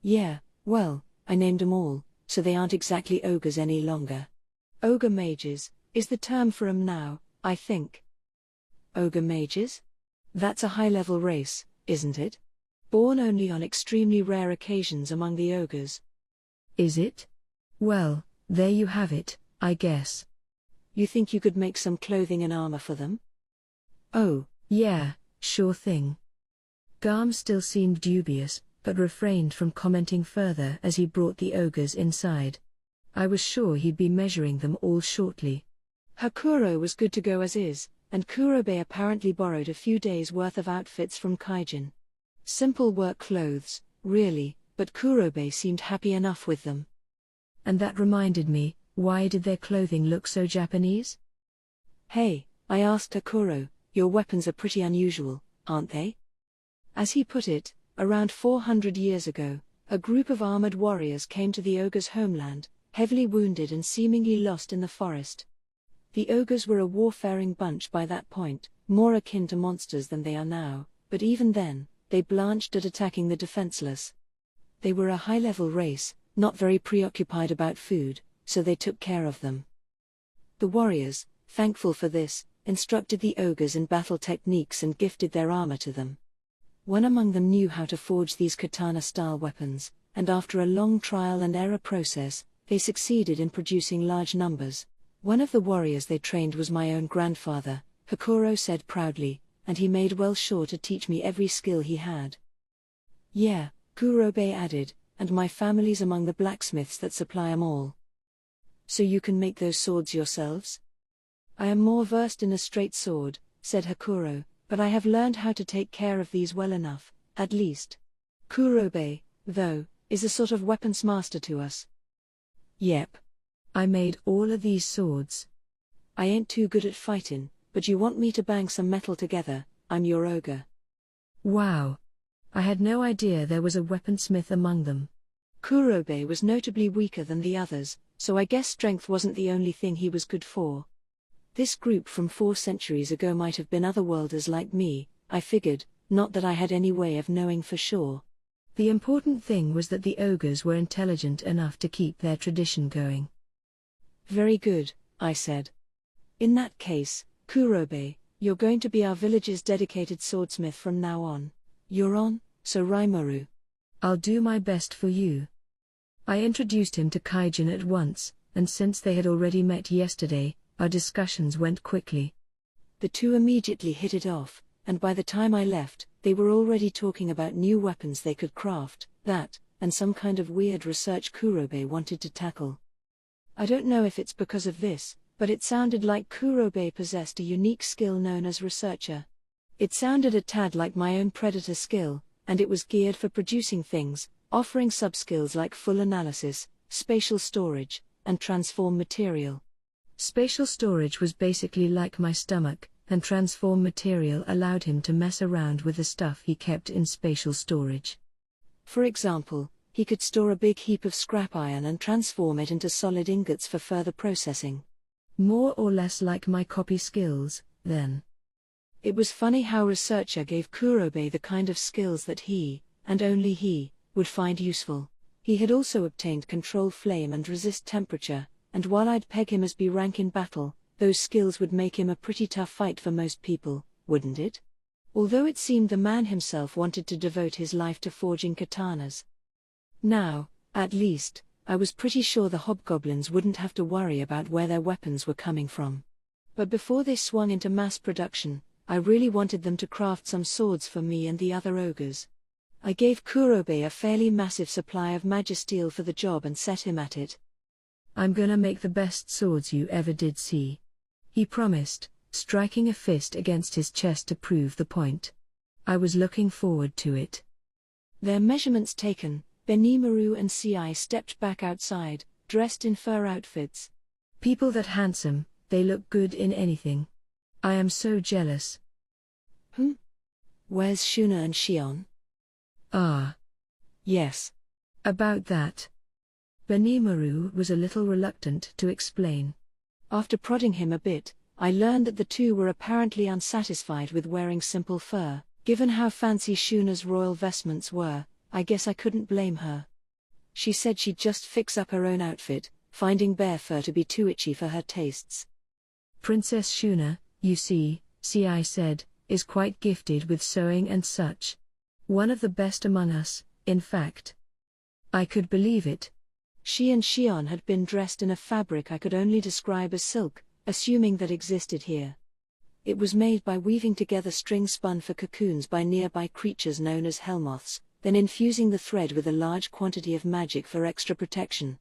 S1: Yeah, well, I named them all, so they aren't exactly ogres any longer. Ogre mages, is the term for 'em now, I think. Ogre mages? That's a high-level race, isn't it? Born only on extremely rare occasions among the ogres.
S2: Is it? Well, there you have it, I guess.
S1: You think you could make some clothing and armor for them?
S2: Oh, yeah, sure thing. Garm still seemed dubious, but refrained from commenting further as he brought the ogres inside. I was sure he'd be measuring them all shortly.
S1: Hakuro was good to go as is, and Kurobe apparently borrowed a few days' worth of outfits from Kaijin. Simple work clothes, really, but Kurobe seemed happy enough with them.
S2: And that reminded me, why did their clothing look so Japanese?
S1: Hey, I asked Hakuro, your weapons are pretty unusual, aren't they? As he put it, around 400 years ago, a group of armored warriors came to the ogres' homeland, heavily wounded and seemingly lost in the forest. The ogres were a warfaring bunch by that point, more akin to monsters than they are now, but even then, they blanched at attacking the defenseless. They were a high-level race, not very preoccupied about food, so they took care of them. The warriors, thankful for this, instructed the ogres in battle techniques and gifted their armor to them. One among them knew how to forge these katana-style weapons, and after a long trial-and-error process, they succeeded in producing large numbers. One of the warriors they trained was my own grandfather, Hakuro said proudly, and he made well sure to teach me every skill he had. Yeah, Kurobe added, and my family's among the blacksmiths that supply 'em all. So you can make those swords yourselves? I am more versed in a straight sword, said Hakuro, but I have learned how to take care of these well enough, at least. Kurobe, though, is a sort of weapons master to us. Yep.
S2: I made all of these swords.
S1: I ain't too good at fightin', but you want me to bang some metal together, I'm your ogre.
S2: Wow. I had no idea there was a weaponsmith among them.
S1: Kurobe was notably weaker than the others, so I guess strength wasn't the only thing he was good for. This group from 4 centuries ago might have been otherworlders like me, I figured, not that I had any way of knowing for sure.
S2: The important thing was that the ogres were intelligent enough to keep their tradition going.
S1: Very good, I said. In that case, Kurobe, you're going to be our village's dedicated swordsmith from now on. You're on, so Rimuru.
S2: I'll do my best for you. I introduced him to Kaijin at once, and since they had already met yesterday, our discussions went quickly.
S1: The two immediately hit it off, and by the time I left, they were already talking about new weapons they could craft, that, and some kind of weird research Kurobe wanted to tackle. I don't know if it's because of this, but it sounded like Kurobe possessed a unique skill known as researcher. It sounded a tad like my own predator skill, and it was geared for producing things, offering sub-skills like full analysis, spatial storage, and transform material.
S2: Spatial storage was basically like my stomach, and transform material allowed him to mess around with the stuff he kept in spatial storage.
S1: For example, he could store a big heap of scrap iron and transform it into solid ingots for further processing.
S2: More or less like my copy skills, then.
S1: It was funny how Researcher gave Kurobe the kind of skills that he, and only he, would find useful. He had also obtained control flame and resist temperature, and while I'd peg him as B rank in battle, those skills would make him a pretty tough fight for most people, wouldn't it? Although it seemed the man himself wanted to devote his life to forging katanas. Now, at least, I was pretty sure the hobgoblins wouldn't have to worry about where their weapons were coming from. But before they swung into mass production, I really wanted them to craft some swords for me and the other ogres. I gave Kurobe a fairly massive supply of magisteel for the job and set him at it.
S2: I'm gonna make the best swords you ever did see, he promised, striking a fist against his chest to prove the point. I was looking forward to it.
S1: Their measurements taken, Benimaru and Ci stepped back outside, dressed in fur outfits.
S2: People that handsome, they look good in anything. I am so jealous.
S1: Where's Shuna and Shion?
S2: Ah.
S1: Yes.
S2: About that. Benimaru was a little reluctant to explain.
S1: After prodding him a bit, I learned that the two were apparently unsatisfied with wearing simple fur. Given how fancy Shuna's royal vestments were, I guess I couldn't blame her. She said she'd just fix up her own outfit, finding bear fur to be too itchy for her tastes.
S2: Princess Shuna, you see, Ci said, is quite gifted with sewing and such. One of the best among us, in fact. I could believe it.
S1: She and Shion had been dressed in a fabric I could only describe as silk, assuming that existed here. It was made by weaving together string spun for cocoons by nearby creatures known as hellmoths, then infusing the thread with a large quantity of magic for extra protection.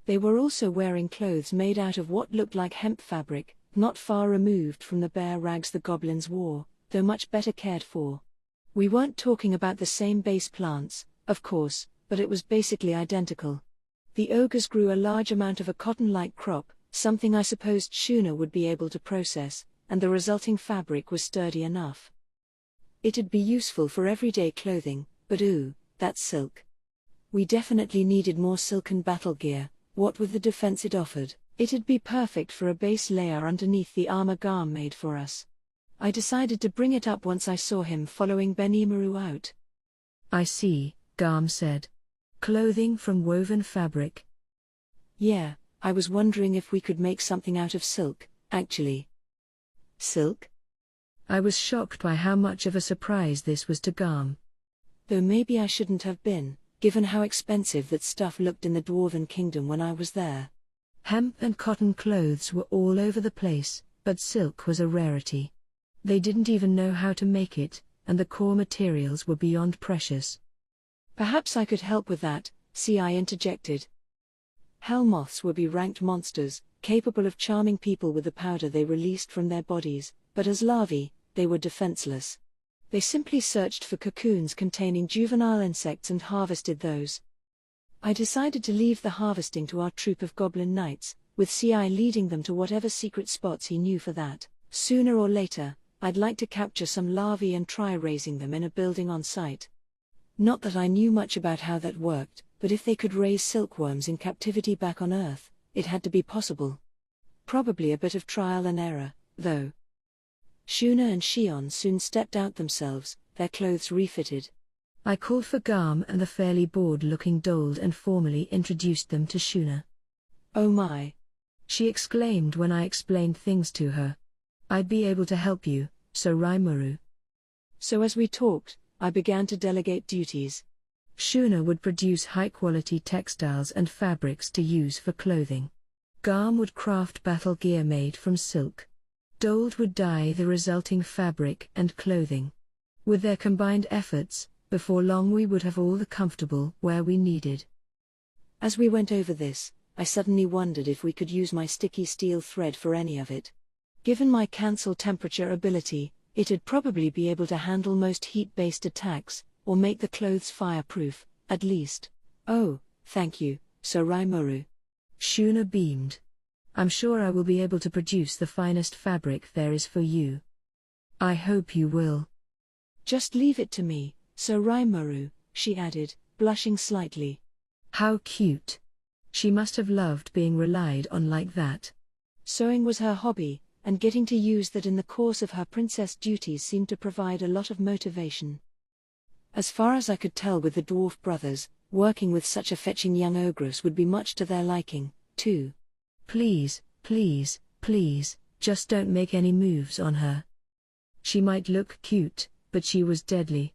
S1: They were also wearing clothes made out of what looked like hemp fabric, not far removed from the bare rags the goblins wore, though much better cared for. We weren't talking about the same base plants, of course, but it was basically identical. The ogres grew a large amount of a cotton-like crop, something I supposed Shuna would be able to process, and the resulting fabric was sturdy enough. It'd be useful for everyday clothing, but ooh, that's silk. We definitely needed more silken battle gear. What with the defense it offered, it'd be perfect for a base layer underneath the armor Garm made for us. I decided to bring it up once I saw him following Benimaru out.
S2: I see, Garm said. Clothing from woven fabric.
S1: Yeah, I was wondering if we could make something out of silk, actually. Silk?
S2: I was shocked by how much of a surprise this was to Garm.
S1: Though maybe I shouldn't have been, given how expensive that stuff looked in the Dwarven Kingdom when I was there.
S2: Hemp and cotton clothes were all over the place, but silk was a rarity. They didn't even know how to make it, and the core materials were beyond precious.
S1: Perhaps I could help with that, I interjected. Hell moths were B-ranked monsters, capable of charming people with the powder they released from their bodies, but as larvae, they were defenseless. They simply searched for cocoons containing juvenile insects and harvested those. I decided to leave the harvesting to our troop of goblin knights, with CI leading them to whatever secret spots he knew for that. Sooner or later, I'd like to capture some larvae and try raising them in a building on site. Not that I knew much about how that worked, but if they could raise silkworms in captivity back on Earth, it had to be possible. Probably a bit of trial and error, though. Shuna and Shion soon stepped out themselves, their clothes refitted.
S2: I called for Garm and the fairly bored-looking Dold and formally introduced them to Shuna.
S1: "Oh my!"
S2: she exclaimed when I explained things to her. "I'd be able to help you, so Rimuru."
S1: So as we talked, I began to delegate duties.
S2: Shuna would produce high-quality textiles and fabrics to use for clothing. Garm would craft battle gear made from silk. Dold would dye the resulting fabric and clothing. With their combined efforts, before long we would have all the comfortable wear we needed.
S1: As we went over this, I suddenly wondered if we could use my sticky steel thread for any of it. Given my cancel temperature ability, it'd probably be able to handle most heat-based attacks, or make the clothes fireproof, at least. "Oh, thank you, Sir Rimuru."
S2: Shuna beamed. "I'm sure I will be able to produce the finest fabric there is for you." "I hope you will."
S1: "Just leave it to me, Sir Rimuru," she added, blushing slightly.
S2: How cute. She must have loved being relied on like that.
S1: Sewing was her hobby, and getting to use that in the course of her princess duties seemed to provide a lot of motivation. As far as I could tell with the dwarf brothers, working with such a fetching young ogress would be much to their liking, too.
S2: Please, please, please, just don't make any moves on her. She might look cute, but she was deadly.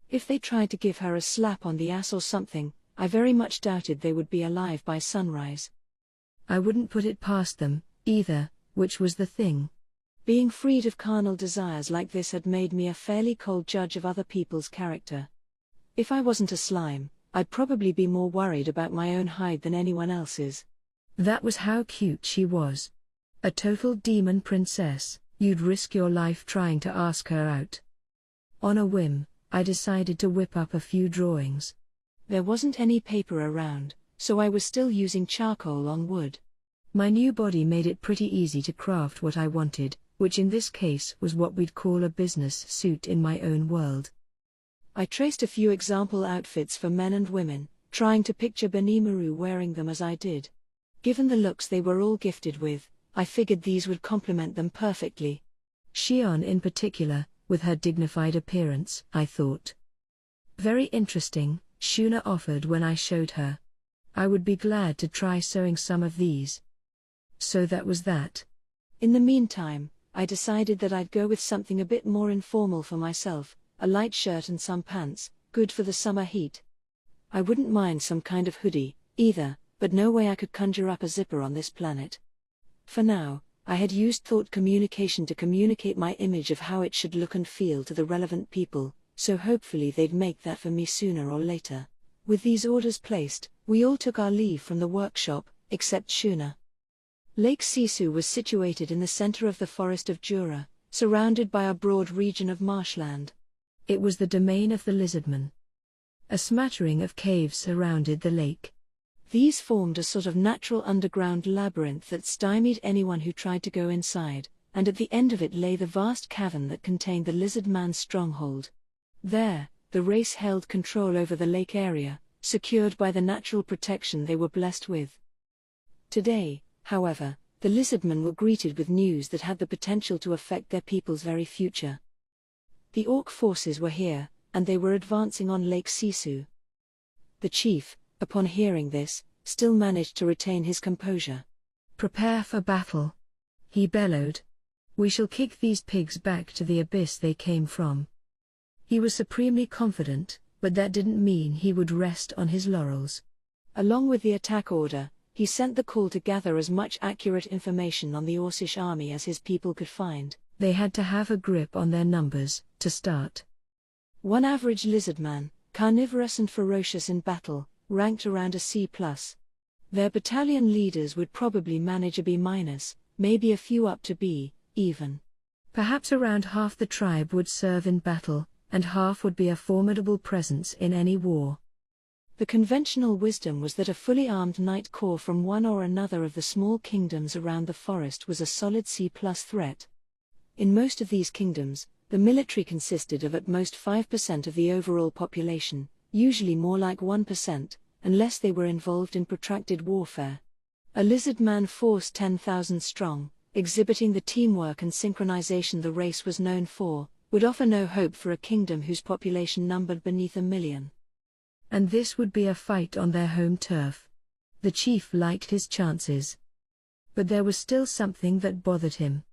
S1: If they tried to give her a slap on the ass or something, I very much doubted they would be alive by sunrise.
S2: I wouldn't put it past them, either, which was the thing.
S1: Being freed of carnal desires like this had made me a fairly cold judge of other people's character. If I wasn't a slime, I'd probably be more worried about my own hide than anyone else's.
S2: That was how cute she was. A total demon princess, you'd risk your life trying to ask her out. On a whim, I decided to whip up a few drawings.
S1: There wasn't any paper around, so I was still using charcoal on wood.
S2: My new body made it pretty easy to craft what I wanted, which in this case was what we'd call a business suit in my own world.
S1: I traced a few example outfits for men and women, trying to picture Benimaru wearing them as I did. Given the looks they were all gifted with, I figured these would complement them perfectly.
S2: Shion in particular, with her dignified appearance, I thought. Very interesting, Shuna offered when I showed her. I would be glad to try sewing some of these. So that was that.
S1: In the meantime, I decided that I'd go with something a bit more informal for myself, a light shirt and some pants, good for the summer heat. I wouldn't mind some kind of hoodie, either, but no way I could conjure up a zipper on this planet. For now, I had used thought communication to communicate my image of how it should look and feel to the relevant people, so hopefully they'd make that for me sooner or later. With these orders placed, we all took our leave from the workshop, except Shuna. Lake Sisu was situated in the center of the forest of Jura, surrounded by a broad region of marshland.
S2: It was the domain of the lizardmen. A smattering of caves surrounded the lake.
S1: These formed a sort of natural underground labyrinth that stymied anyone who tried to go inside, and at the end of it lay the vast cavern that contained the lizard-man's stronghold. There, the race held control over the lake area, secured by the natural protection they were blessed with. Today, however, the lizardmen were greeted with news that had the potential to affect their people's very future. The orc forces were here, and they were advancing on Lake Sisu. The chief, upon hearing this, still managed to retain his composure.
S2: "Prepare for battle," he bellowed. "We shall kick these pigs back to the abyss they came from." He was supremely confident, but that didn't mean he would rest on his laurels.
S1: Along with the attack order, he sent the call to gather as much accurate information on the Orcish army as his people could find.
S2: They had to have a grip on their numbers, to start.
S1: One average lizardman, carnivorous and ferocious in battle, ranked around a C+. Their battalion leaders would probably manage a B-, maybe a few up to B, even.
S2: Perhaps around half the tribe would serve in battle, and half would be a formidable presence in any war.
S1: The conventional wisdom was that a fully armed knight corps from one or another of the small kingdoms around the forest was a solid C+ threat. In most of these kingdoms, the military consisted of at most 5% of the overall population, usually more like 1%, unless they were involved in protracted warfare. A lizardman force 10,000 strong, exhibiting the teamwork and synchronization the race was known for, would offer no hope for a kingdom whose population numbered beneath 1 million.
S2: And this would be a fight on their home turf. The chief liked his chances. But there was still something that bothered him.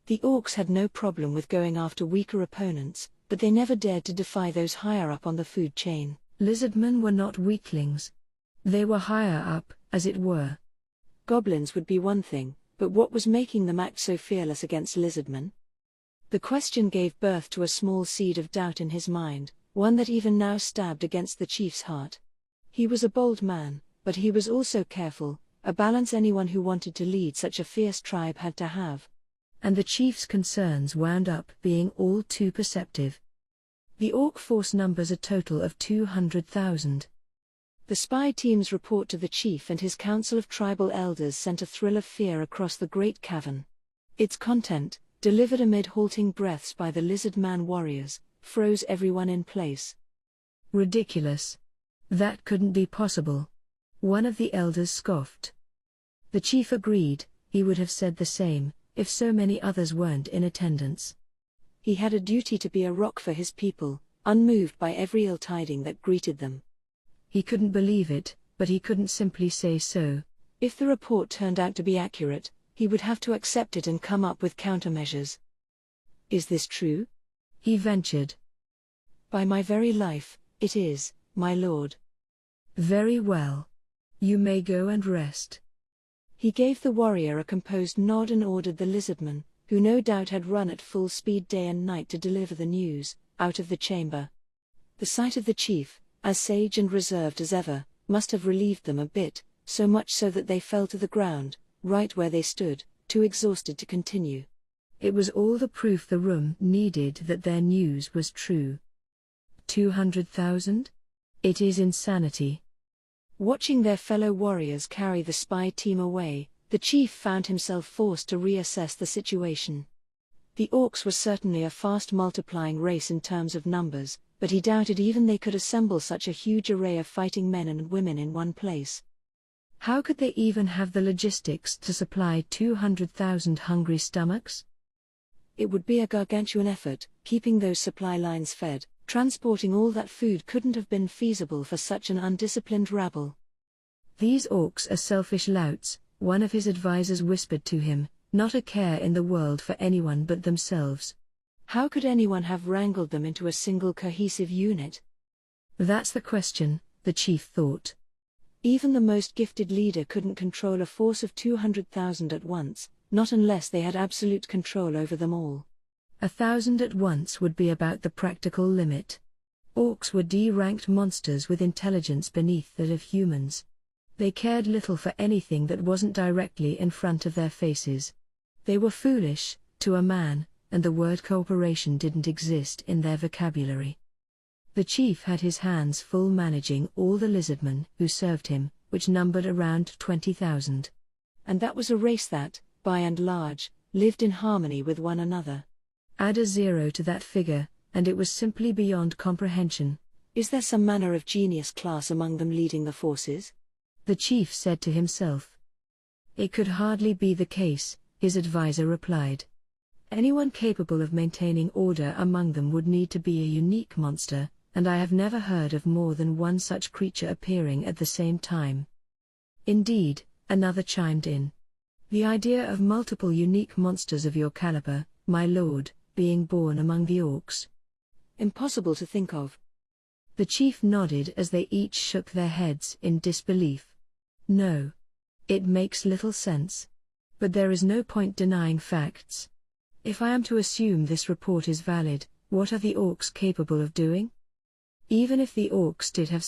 S1: The orcs had no problem with going after weaker opponents, but they never dared to defy those higher up on the food chain.
S2: Lizardmen were not weaklings. They were higher up, as it were.
S1: Goblins would be one thing, but what was making them act so fearless against lizardmen? The question gave birth to a small seed of doubt in his mind, one that even now stabbed against the chief's heart. He was a bold man, but he was also careful, a balance anyone who wanted to lead such a fierce tribe had to have.
S2: And the chief's concerns wound up being all too perceptive. The orc force numbers a total of 200,000.
S1: The spy team's report to the chief and his council of tribal elders sent a thrill of fear across the great cavern. Its content, delivered amid halting breaths by the lizard-man warriors, froze everyone in place.
S2: Ridiculous. That couldn't be possible. One of the elders scoffed. The chief agreed, he would have said the same, if so many others weren't in attendance.
S1: He had a duty to be a rock for his people, unmoved by every ill tiding that greeted them.
S2: He couldn't believe it, but he couldn't simply say so.
S1: If the report turned out to be accurate, he would have to accept it and come up with countermeasures. Is this true?
S2: He ventured.
S1: By my very life, it is, my lord.
S2: Very well. You may go and rest.
S1: He gave the warrior a composed nod and ordered the lizardman, who no doubt had run at full speed day and night to deliver the news, out of the chamber. The sight of the chief, as sage and reserved as ever, must have relieved them a bit, so much so that they fell to the ground, right where they stood, too exhausted to continue.
S2: It was all the proof the room needed that their news was true. 200,000? It is insanity.
S1: Watching their fellow warriors carry the spy team away, the chief found himself forced to reassess the situation. The orcs were certainly a fast-multiplying race in terms of numbers, but he doubted even they could assemble such a huge array of fighting men and women in one place.
S2: How could they even have the logistics to supply 200,000 hungry stomachs?
S1: It would be a gargantuan effort, keeping those supply lines fed. Transporting all that food couldn't have been feasible for such an undisciplined rabble.
S2: These orcs are selfish louts, one of his advisors whispered to him, not a care in the world for anyone but themselves.
S1: How could anyone have wrangled them into a single cohesive unit?
S2: That's the question, the chief thought.
S1: Even the most gifted leader couldn't control a force of 200,000 at once, not unless they had absolute control over them all.
S2: 1,000 at once would be about the practical limit. Orcs were D-ranked monsters with intelligence beneath that of humans. They cared little for anything that wasn't directly in front of their faces. They were foolish, to a man, and the word cooperation didn't exist in their vocabulary. The chief had his hands full managing all the lizardmen who served him, which numbered around 20,000.
S1: And that was a race that, by and large, lived in harmony with one another.
S2: Add a zero to that figure, and it was simply beyond comprehension.
S1: Is there some manner of genius class among them leading the forces?
S2: The chief said to himself. It could hardly be the case, his advisor replied. Anyone capable of maintaining order among them would need to be a unique monster, and I have never heard of more than one such creature appearing at the same time. Indeed, another chimed in. The idea of multiple unique monsters of your caliber, my lord, being born among the orcs.
S1: Impossible to think of.
S2: The chief nodded as they each shook their heads in disbelief. No. It makes little sense. But there is no point denying facts. If I am to assume this report is valid, what are the orcs capable of doing? Even if the orcs did have